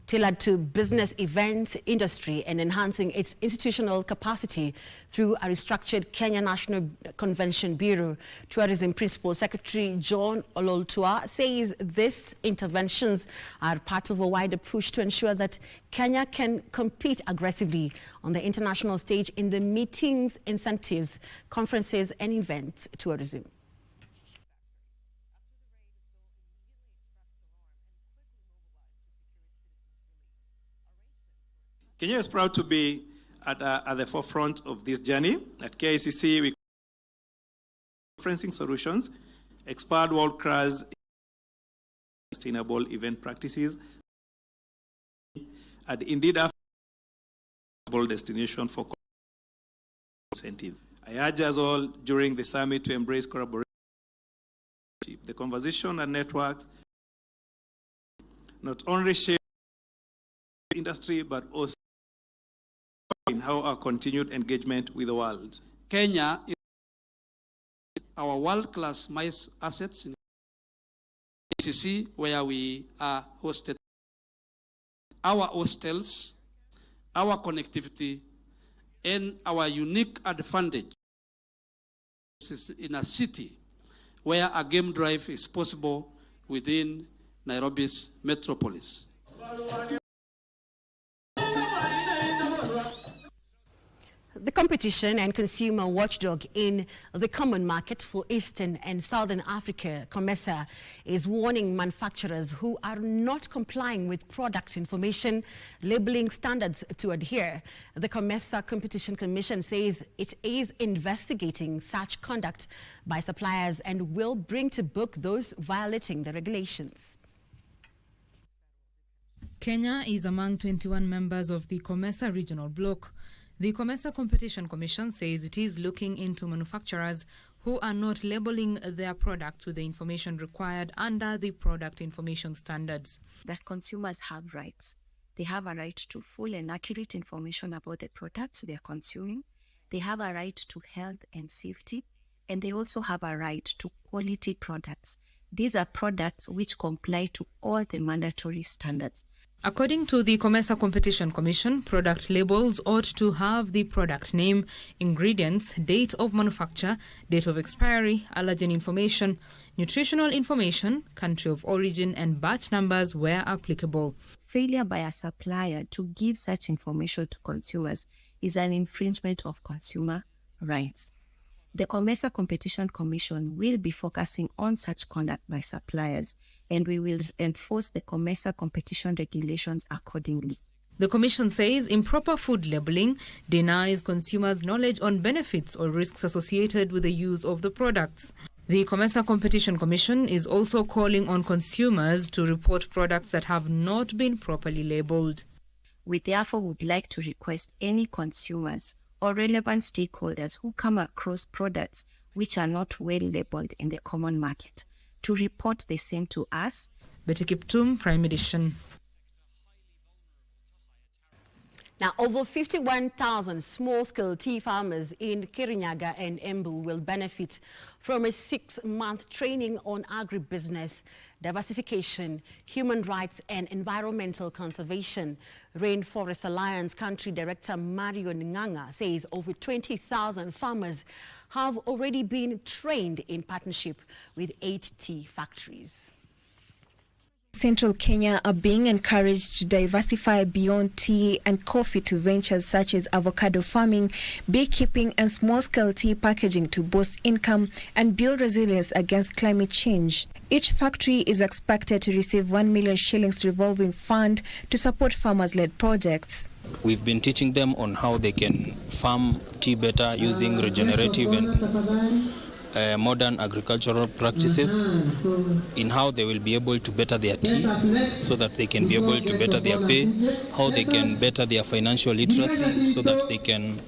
tailored to business event industry and enhancing its institutional capacity through a restructured Kenya National Convention Bureau. Tourism Principal Secretary John Ololtua says these interventions are part of a wider push to ensure that Kenya can compete aggressively on the international stage in the meetings, incentives, conferences and events tourism. Kenya is proud to be at the forefront of this journey. At KICC, we conferencing solutions, expert world-class sustainable event practices, and indeed a destination for incentives. I urge us all during the summit to embrace collaboration, the conversation and network, not only share industry, but also in how our continued engagement with the world. Kenya is our world-class MICE assets in KCC, where we are hosted. Our hostels our connectivity, and our unique advantage in a city where a game drive is possible within Nairobi's metropolis. The competition and consumer watchdog in the common market for Eastern and Southern Africa, COMESA, is warning manufacturers who are not complying with product information labeling standards to adhere. The COMESA Competition Commission says it is investigating such conduct by suppliers and will bring to book those violating the regulations. Kenya is among 21 members of the COMESA regional bloc. The COMESA Competition Commission says it is looking into manufacturers who are not labeling their products with the information required under the product information standards. That consumers have rights. They have a right to full and accurate information about the products they are consuming. They have a right to health and safety, and they also have a right to quality products. These are products which comply to all the mandatory standards. According to the COMESA Competition Commission, product labels ought to have the product name, ingredients, date of manufacture, date of expiry, allergen information, nutritional information, country of origin, and batch numbers where applicable. Failure by a supplier to give such information to consumers is an infringement of consumer rights. The COMESA Competition Commission will be focusing on such conduct by suppliers, and we will enforce the COMESA competition regulations accordingly. The Commission says improper food labeling denies consumers knowledge on benefits or risks associated with the use of the products. The COMESA Competition Commission is also calling on consumers to report products that have not been properly labelled. We therefore would like to request any consumers or relevant stakeholders who come across products which are not well labelled in the common market to report the same to us. Betty Kiptum, Prime Edition. Now, over 51,000 small-scale tea farmers in Kirinyaga and Embu will benefit from a 6-month training on agribusiness, diversification, human rights and environmental conservation. Rainforest Alliance Country Director Mario Nganga says over 20,000 farmers have already been trained in partnership with 8 tea factories. Central Kenya are being encouraged to diversify beyond tea and coffee to ventures such as avocado farming, beekeeping and small-scale tea packaging to boost income and build resilience against climate change. Each factory is expected to receive 1 million shillings revolving fund to support farmers-led projects. We've been teaching them on how they can farm tea better using regenerative and modern agricultural practices, in how they will be able to better their tea so that they can be able to better their pay, how they can better their financial literacy so that they can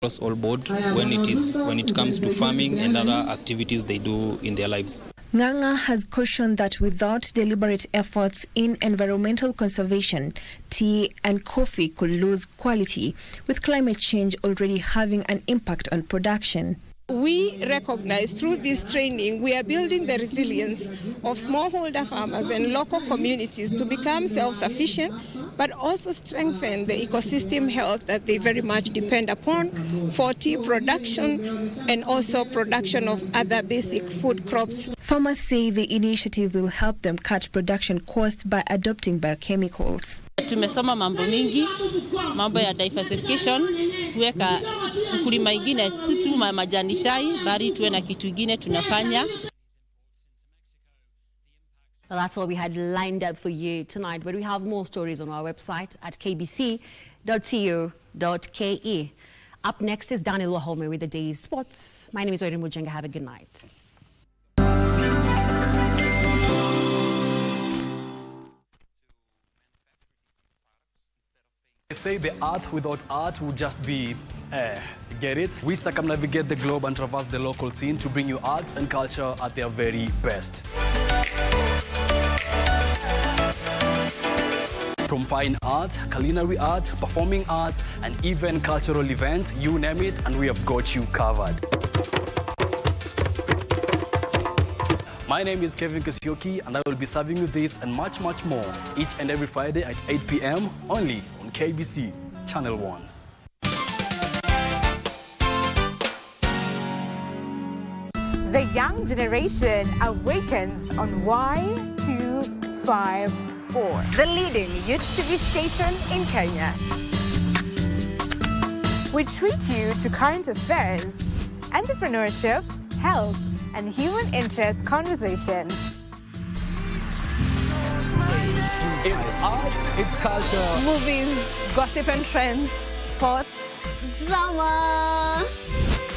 cross all board when it comes to farming and other activities they do in their lives. Nganga has cautioned that without deliberate efforts in environmental conservation, tea and coffee could lose quality, with climate change already having an impact on production. We recognize through this training we are building the resilience of smallholder farmers and local communities to become self-sufficient, but also strengthen the ecosystem health that they very much depend upon for tea production and also production of other basic food crops. Farmers say the initiative will help them cut production costs by adopting biochemicals. Tumesoma mambo mingi, mambo ya diversification, tuweka ukulima ingine si tu majani chai, bali tuwe na kitu ingine tunafanya. Well, that's all we had lined up for you tonight, but we have more stories on our website at kbc.co.ke. Up next is Daniel Wahome with the day's sports. My name is Odim Mujenga. Have a good night. They say the earth without art would just be get it? We circumnavigate the globe and traverse the local scene to bring you art and culture at their very best. From fine art, culinary art, performing arts, and even cultural events, you name it, and we have got you covered. My name is Kevin Kesioki, and I will be serving you this and much, much more each and every Friday at 8 p.m. only on KBC Channel 1. The young generation awakens on Y254, the leading youth TV station in Kenya. We treat you to current affairs, entrepreneurship, health, and human interest conversations. It's art, it's culture, Movies, gossip and trends, sports, drama.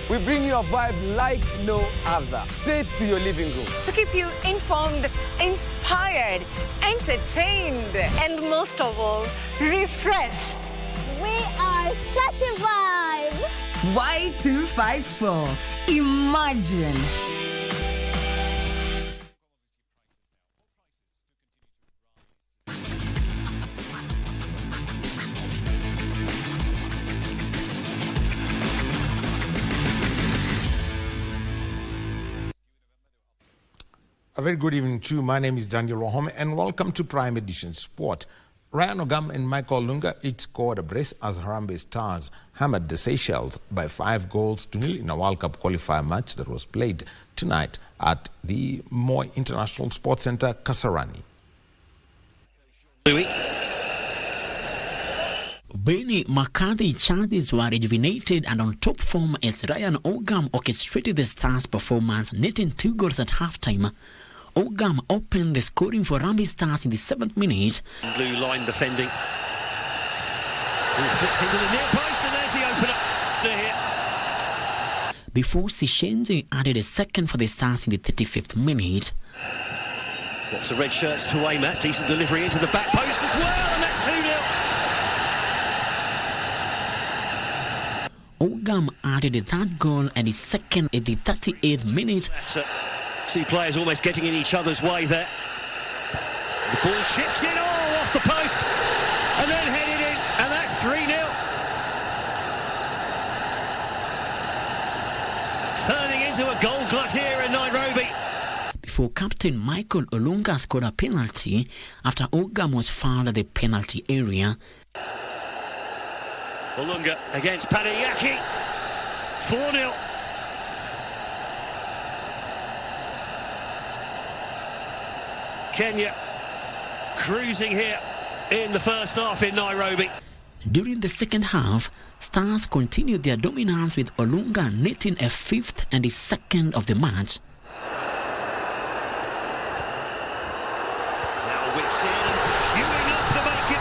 We bring you a vibe like no other, straight to your living room. To keep you informed, inspired, entertained, and most of all, refreshed. We are such a vibe. Y254. Imagine. A very good evening to you. My name is Daniel Wahome and welcome to Prime Edition Sport. Ryan Ogam and Michael Lunga each scored a brace as Harambee Stars hammered the Seychelles by 5-0 in a World Cup qualifier match that was played tonight at the Moi International Sports Centre, Kasarani. Benny McCarthy charges were rejuvenated and on top form as Ryan Ogam orchestrated the Stars' performance, netting 2 goals at halftime. Ogam opened the scoring for Harambee Stars in the 7th minute. Blue line defending. He fits into the near post and there's the opener here. Before Sishenzi added a second for the Stars in the 35th minute. Lots of red shirts to aim at. Decent delivery into the back post as well, and that's 2-0. Ogam added that goal and his second at the 38th minute. Two players almost getting in each other's way there. The ball chipped in, off the post, and then headed in, and that's 3-0. Turning into a goal glut here in Nairobi. Before captain Michael Olunga scored a penalty after Ogam was fouled at the penalty area. Olunga against Padayaki. 4-0. Kenya cruising here in the first half in Nairobi. During the second half, Stars continued their dominance with Olunga netting a 5th and his 2nd of the match. Now whipped in and queuing up to make it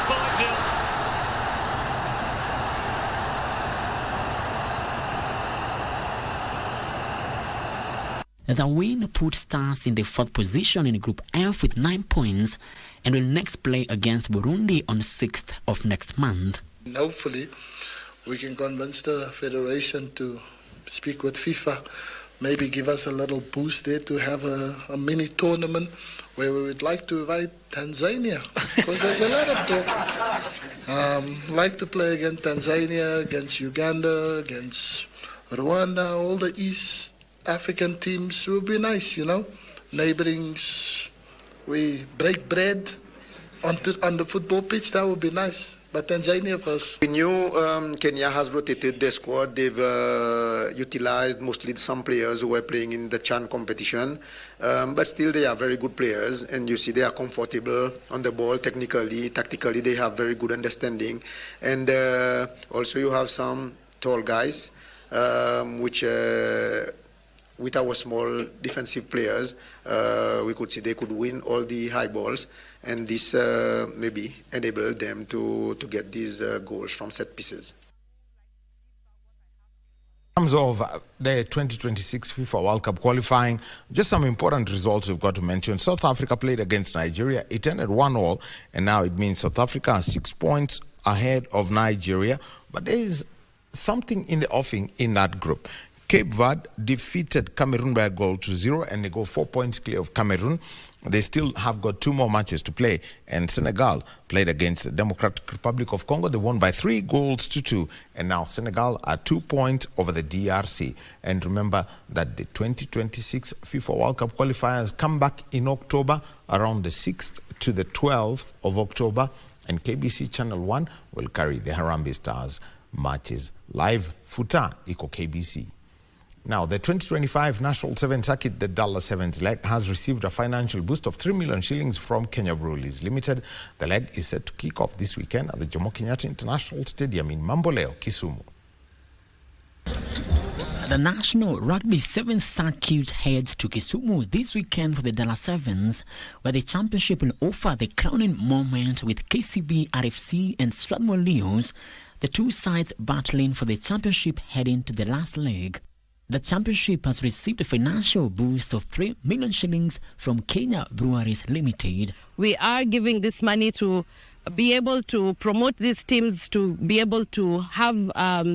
5-0. The win put Stars in the 4th position in Group F with 9 points and will next play against Burundi on 6th of next month. And hopefully we can convince the Federation to speak with FIFA, maybe give us a little boost there to have a mini tournament where we would like to invite Tanzania, because there's a lot of talk. Like to play against Tanzania, against Uganda, against Rwanda, all the East African teams would be nice, you know. Neighborings, we break bread on the football pitch, that would be nice. But Tanzania first. We knew Kenya has rotated their squad. They've utilized mostly some players who were playing in the CHAN competition. But still they are very good players. And you see they are comfortable on the ball technically, tactically. They have very good understanding. And also you have some tall guys, which with our small defensive players, we could see they could win all the high balls. And this maybe enabled them to get these goals from set pieces. In terms of the 2026 FIFA World Cup qualifying, just some important results we've got to mention. South Africa played against Nigeria. It ended 1-1, and now it means South Africa has 6 points ahead of Nigeria. But there is something in the offing in that group. Cape Verde defeated Cameroon by a 0-goal, and they go 4 points clear of Cameroon. They still have got 2 more matches to play, and Senegal played against the Democratic Republic of Congo. They won by 3-2, and now Senegal are 2 points over the DRC. And remember that the 2026 FIFA World Cup qualifiers come back in October, around the 6th to the 12th of October, And KBC Channel 1 will carry the Harambee Stars matches live. Futa iko KBC. Now, the 2025 National 7 Circuit, the Dallas Sevens leg, has received a financial boost of 3 million shillings from Kenya Breweries Limited. The leg is set to kick off this weekend at the Jomo Kenyatta International Stadium in Mboya, Kisumu. The National Rugby 7 Circuit heads to Kisumu this weekend for the Dallas Sevens, where the championship will offer the crowning moment with KCB RFC and Strathmore Leos, the two sides battling for the championship heading to the last leg. The championship has received a financial boost of 3 million shillings from Kenya Breweries Limited. We are giving this money to be able to promote these teams, to be able to have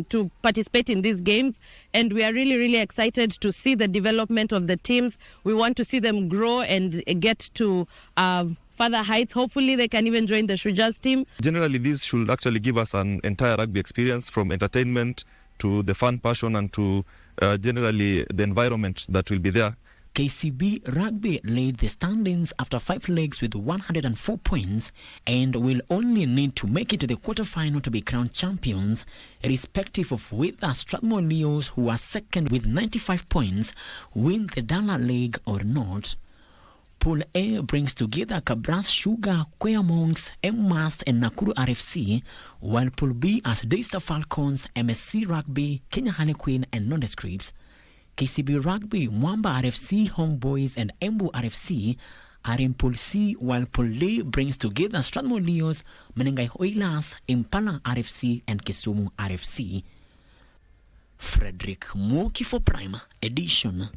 to participate in these games, and we are really excited to see the development of the teams. We want to see them grow and get to further heights. Hopefully they can even join the Shujas team. Generally, this should actually give us an entire rugby experience, from entertainment to the fun passion and to generally the environment that will be there. KCB Rugby led the standings after 5 legs with 104 points and will only need to make it to the quarterfinal to be crowned champions, irrespective of whether Strathmore Leos, who are second with 95 points, win the Dala League or not. Pool A brings together Kabras Sugar, Quail Monks, M-Mast and Nakuru RFC, while Pool B has Daystar Falcons, MSC Rugby, Kenya Harlequin and Nondescripts. KCB Rugby, Mwamba RFC, Homeboys and Embu RFC are in Pool C, while Pool D brings together Strathmore Leos, Menengai Oilers, Impala RFC and Kisumu RFC. Frederick Mwoki for Prime Edition.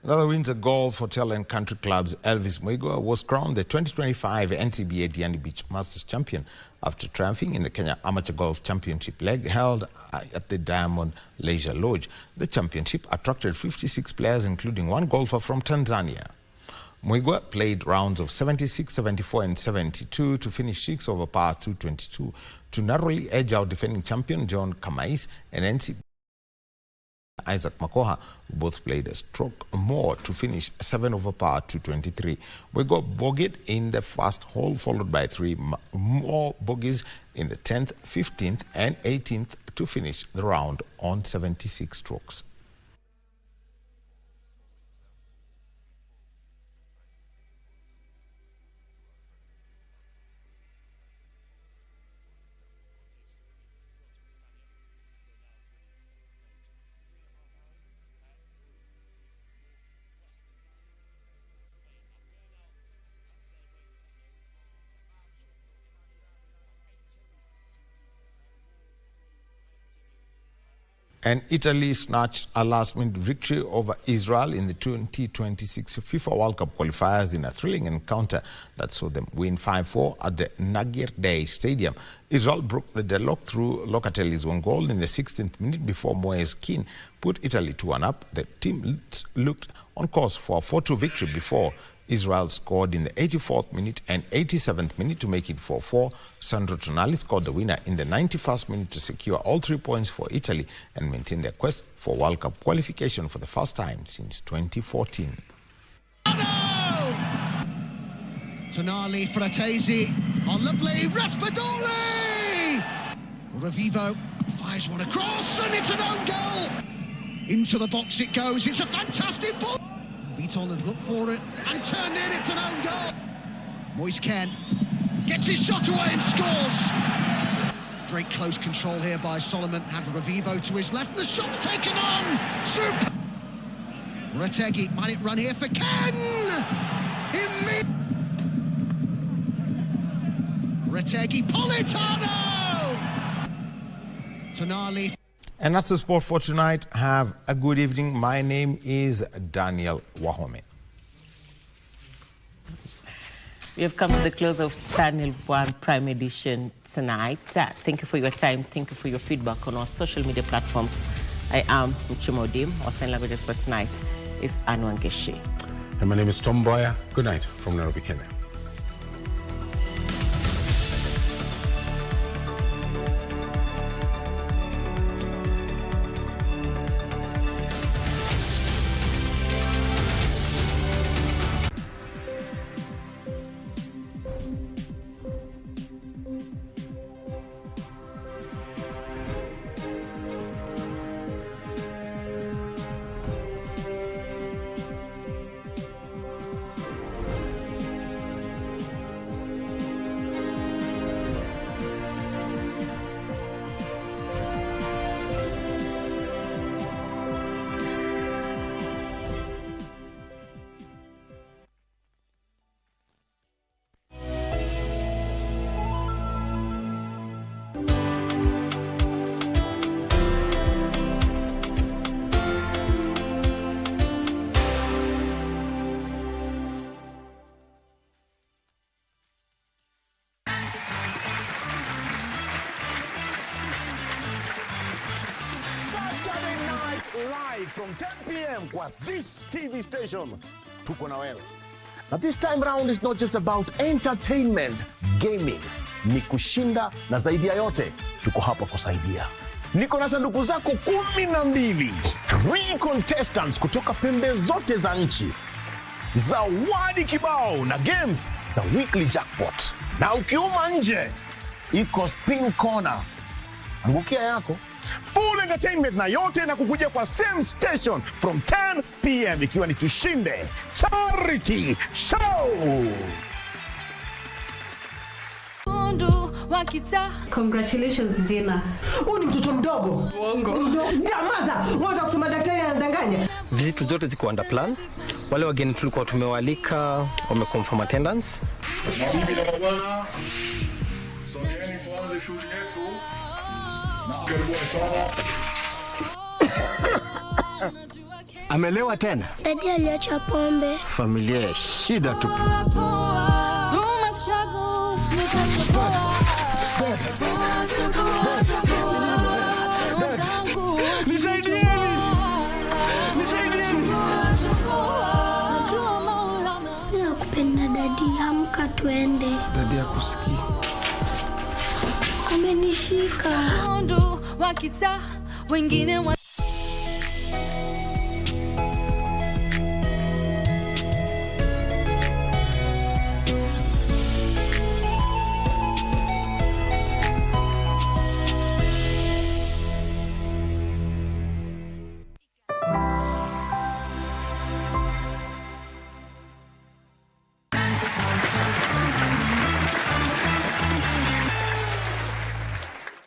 Another Windsor Golf Hotel and Country Club's Elvis Mboya was crowned the 2025 NCBA Diani Beach Masters champion after triumphing in the Kenya Amateur Golf Championship leg held at the Diamond Leisure Lodge. The championship attracted 56 players, including one golfer from Tanzania. Mboya played rounds of 76, 74 and 72 to finish 6 over par 222 to narrowly edge out defending champion John Kamais and NCBA Isaac Makoha, who both played a stroke more to finish 7 over par 223. We got bogeyed in the first hole, followed by 3 more bogeys in the 10th, 15th and 18th to finish the round on 76 strokes. And Italy snatched a last-minute victory over Israel in the 2026 FIFA World Cup qualifiers in a thrilling encounter that saw them win 5-4 at the Nagir Day Stadium. Israel broke the deadlock through Locatelli's own goal in the 16th minute before Moyes Keane put Italy 2-1 up. The team looked on course for a 4-2 victory before Israel scored in the 84th minute and 87th minute to make it 4-4. Sandro Tonali scored the winner in the 91st minute to secure all 3 points for Italy and maintain their quest for World Cup qualification for the first time since 2014. Tonali, Fratesi, on the play, Raspadori! Revivo fires one across and it's an own goal! Into the box it goes, it's a fantastic ball! Beaton has looked for it and turned in, it's an own goal. Moise Kean gets his shot away and scores. Great close control here by Solomon, had Revivo to his left, the shot's taken on. Super. Retegi, might it run here for Ken? Retegi, Politano! Tonali. And that's the sport for tonight. Have a good evening. My name is Daniel Wahome. We have come to the close of Channel 1 Prime Edition tonight. Thank you for your time. Thank you for your feedback on our social media platforms. I am Muchuma Odim. Our sign language expert tonight is Anu Angeshi. And my name is Mboya. Good night from Nairobi, Kenya. from 10 p.m. kwa this TV station. Tuko na wewe. Now this time round is not just about entertainment, gaming. Ni kushinda na zaidi ya yote, tuko hapa kusaidia. Niko na sanduku zako 12. 3 contestants kutoka pembe zote za nchi. Zawadi kibao na games za weekly jackpot. Na ukiuma nje, iko spin corner. Angukia yako. Full entertainment na yote na kukuja kwa same station from 10 p.m. ikiwa ni Tushinde Charity Show. Congratulations Jina. Huyu ni mtoto mdogo. Jamaza, wewe kusema daktari anadanganya. Vitu zote ziko under plan. Wale wageni tulikuwa tumewalika wameconfirm attendance. Mabibi na mabwana, sogeni tuanze shughuli yetu. Na karibuni sana. Amelewa tena? Dadi aliacha pombe. Familia ya shida tupu. Nakupenda dadi, amka tuende. Dadi hakusikii. Amenishika. Wakita wengine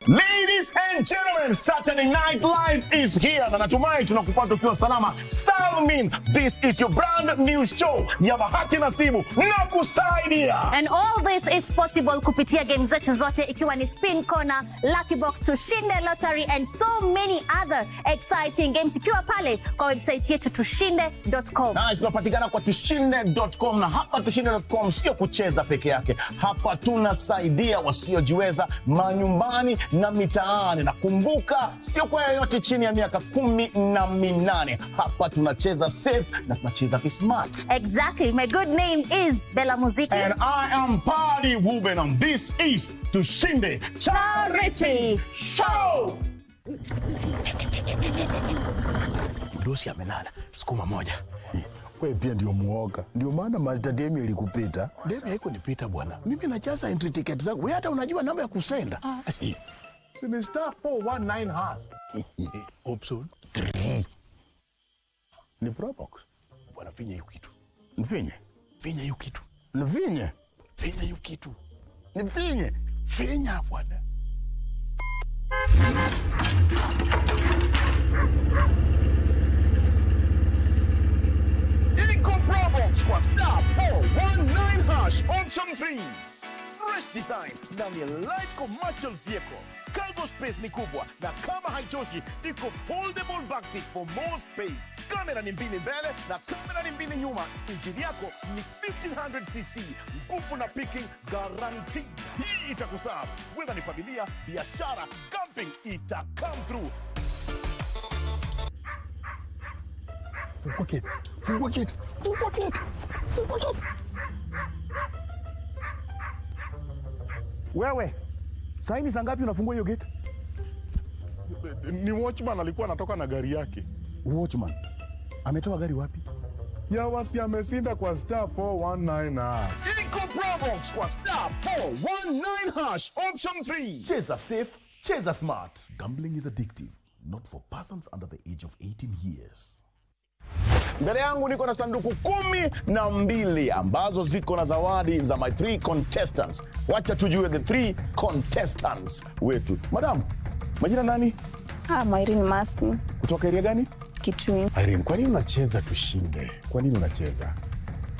Ladies and gentlemen, Saturday Night Live is here. Na natumai tunakupata ukiwa salama. Salmin, this is your brand new show ya bahati nasibu na kusaidia. And all this is possible kupitia game zetu zote ikiwa ni Spin Corner, Lucky Box, Tushinde Lottery and so many other exciting games ikiwa pale kwa website yetu tushinde.com. Na tunapatikana kwa tushinde.com na hapa tushinde.com sio kucheza peke yake. Hapa tunasaidia wasiojiweza manyumbani na mitaani. Na kumbuka, sio kwa yoyote chini ya miaka 18. Hapa tunacheza safe na tunacheza smart. Exactly. My good name is Bella Muziki. And I am Party Wuben and this is Tushinde Charity Show. Dosi amelala. Sukuma moja. Wewe pia ndio muoga. Ndio maana Master Demi ilikupita. Demi haiko nipita bwana. Mimi najaza entry ticket zangu. Wewe hata unajua namba ya kusenda. Sini star 419 has. Option. Ni Probox. Bwana finya hiyo kitu. Mfinye. Finya hiyo kitu. Mfinye. Finya hiyo kitu. Mfinye. Finya bwana. Iko Probox kwa star 419 hash option 3. Fresh design na ni light commercial vehicle. Cargo space ni kubwa na kama haitoshi iko foldable back seat for more space. Kamera ni mbili mbele na kamera ni mbili nyuma. Injini yako ni 1500cc. Nguvu na picking guaranteed. Hii itakuserve whether ni familia, biashara, camping, ita come through. Fungua kit. Fungua kit. Fungua kit. Fungua kit. Wewe, saini saa ngapi unafungua hiyo gate? Ni watchman alikuwa anatoka na gari yake. Watchman? Ametoa gari wapi? Ya wasi amesinda kwa star 419 hash. Iko Probox kwa star 419 hash option 3. Cheza safe, cheza smart. Gambling is addictive, not for persons under the age of 18 years. Mbele yangu niko na sanduku 12 ambazo ziko na zawadi za my 3 contestants. Wacha tujue the 3 contestants wetu. Madam, majina nani? Irene Masni. Kutoka area gani? Kitui. Irene, kwa nini unacheza Tushinde? Kwa nini unacheza?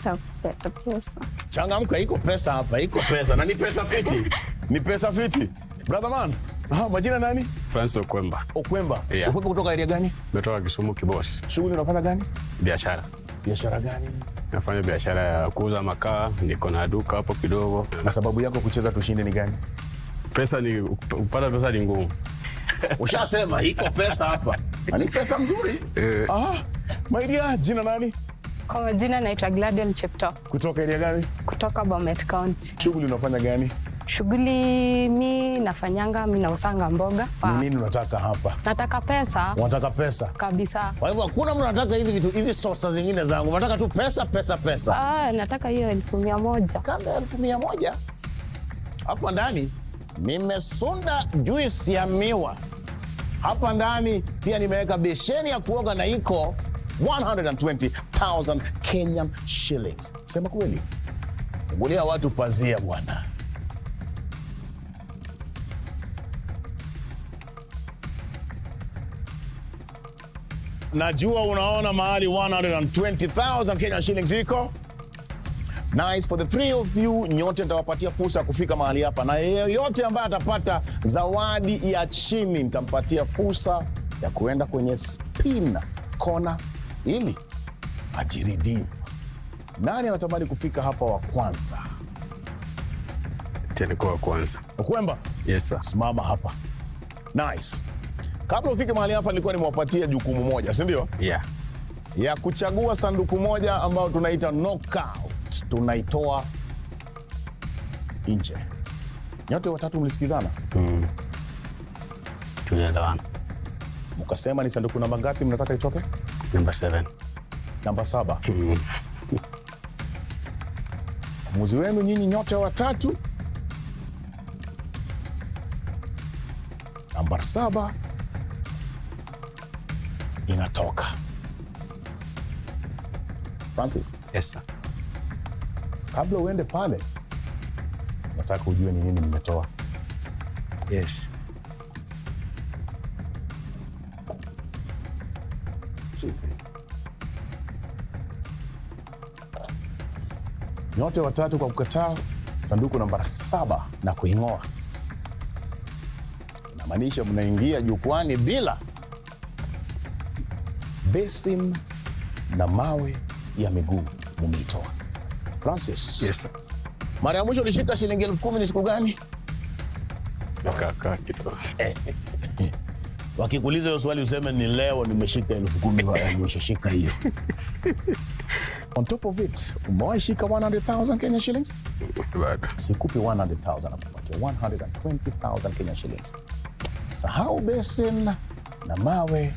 Tafuta pesa. Changamka, iko pesa hapa, iko pesa. Na ni pesa fiti. Ni pesa fiti. Brother man, majina nani? Francis Okwemba. Okwemba? Yeah. Okwemba kutoka area gani? Kutoka Kisumu Kibosi. Shughuli unafanya gani? Biashara. Biashara gani? Nafanya biashara ya kuuza makaa, niko na duka hapo kidogo. Na sababu yako kucheza Tushinde ni gani? Upata pesa ni ngumu. Ushasema iko pesa hapa. Ni pesa mzuri. My dear, jina nani? Kwa majina naitwa Gladiel Chepto. Kutoka area gani? Kutoka Bomet County. Shughuli unafanya gani? Shughuli mi nausanga mboga. Ni nini unataka hapa? Nataka pesa. Unataka pesa? Kabisa. Kwa hivyo hakuna mtu anataka hizi sosa zingine zangu. Unataka tu pesa. Nataka hiyo 1,100. Kama 1,100? Hapa ndani nimesunda juice ya miwa. Hapa ndani pia nimeweka besheni ya kuoga na iko 120,000 Kenyan shillings. Sema kweli. Fungulia watu pazia bwana. Najua unaona mahali 120,000 Kenyan shillings iko. Nice, for the three of you, nyote nitawapatia fursa ya kufika mahali hapa, na yeyote ambaye atapata zawadi ya chini nitampatia fursa ya kuenda kwenye spin corner ili ajiridimu. Nani anatamani kufika hapa wa kwanza? Nilikuwa wa kwanza. Ukwemba? Yes sir. Simama hapa. Nice. Kabla ufike mahali hapa nilikuwa nimewapatia jukumu moja, si ndio? Yeah. Ya kuchagua sanduku moja ambao tunaita knockout. Tunaitoa nje. Nyote watatu mlisikizana? Tunaelewana. Mkasema ni sanduku namba ngapi mnataka itoke? Namba 7. Namba 7. Muzi wenu nyinyi nyote watatu. Namba 7 inatoka. Francis? Yes sir. Kabla uende pale, nataka ujue ni nini mmetoa. Yes. Nyote watatu kwa kukataa sanduku namba 7 na kuing'oa. Inamaanisha mnaingia jukwani bila basin na mawe ya miguu mumeitoa. Francis. Yes sir. Mara ya mwisho ulishika shilingi 10,000 ni siku gani? Kaka kitu. Wakikuuliza hiyo swali useme ni leo nimeshika 10,000 mara ya mwisho, shika hiyo. On top of it, umewahi shika 100,000 Kenya shillings? Bado. Sikupi 100,000, nakupatia 120,000 Kenya shillings. Sahau basin na mawe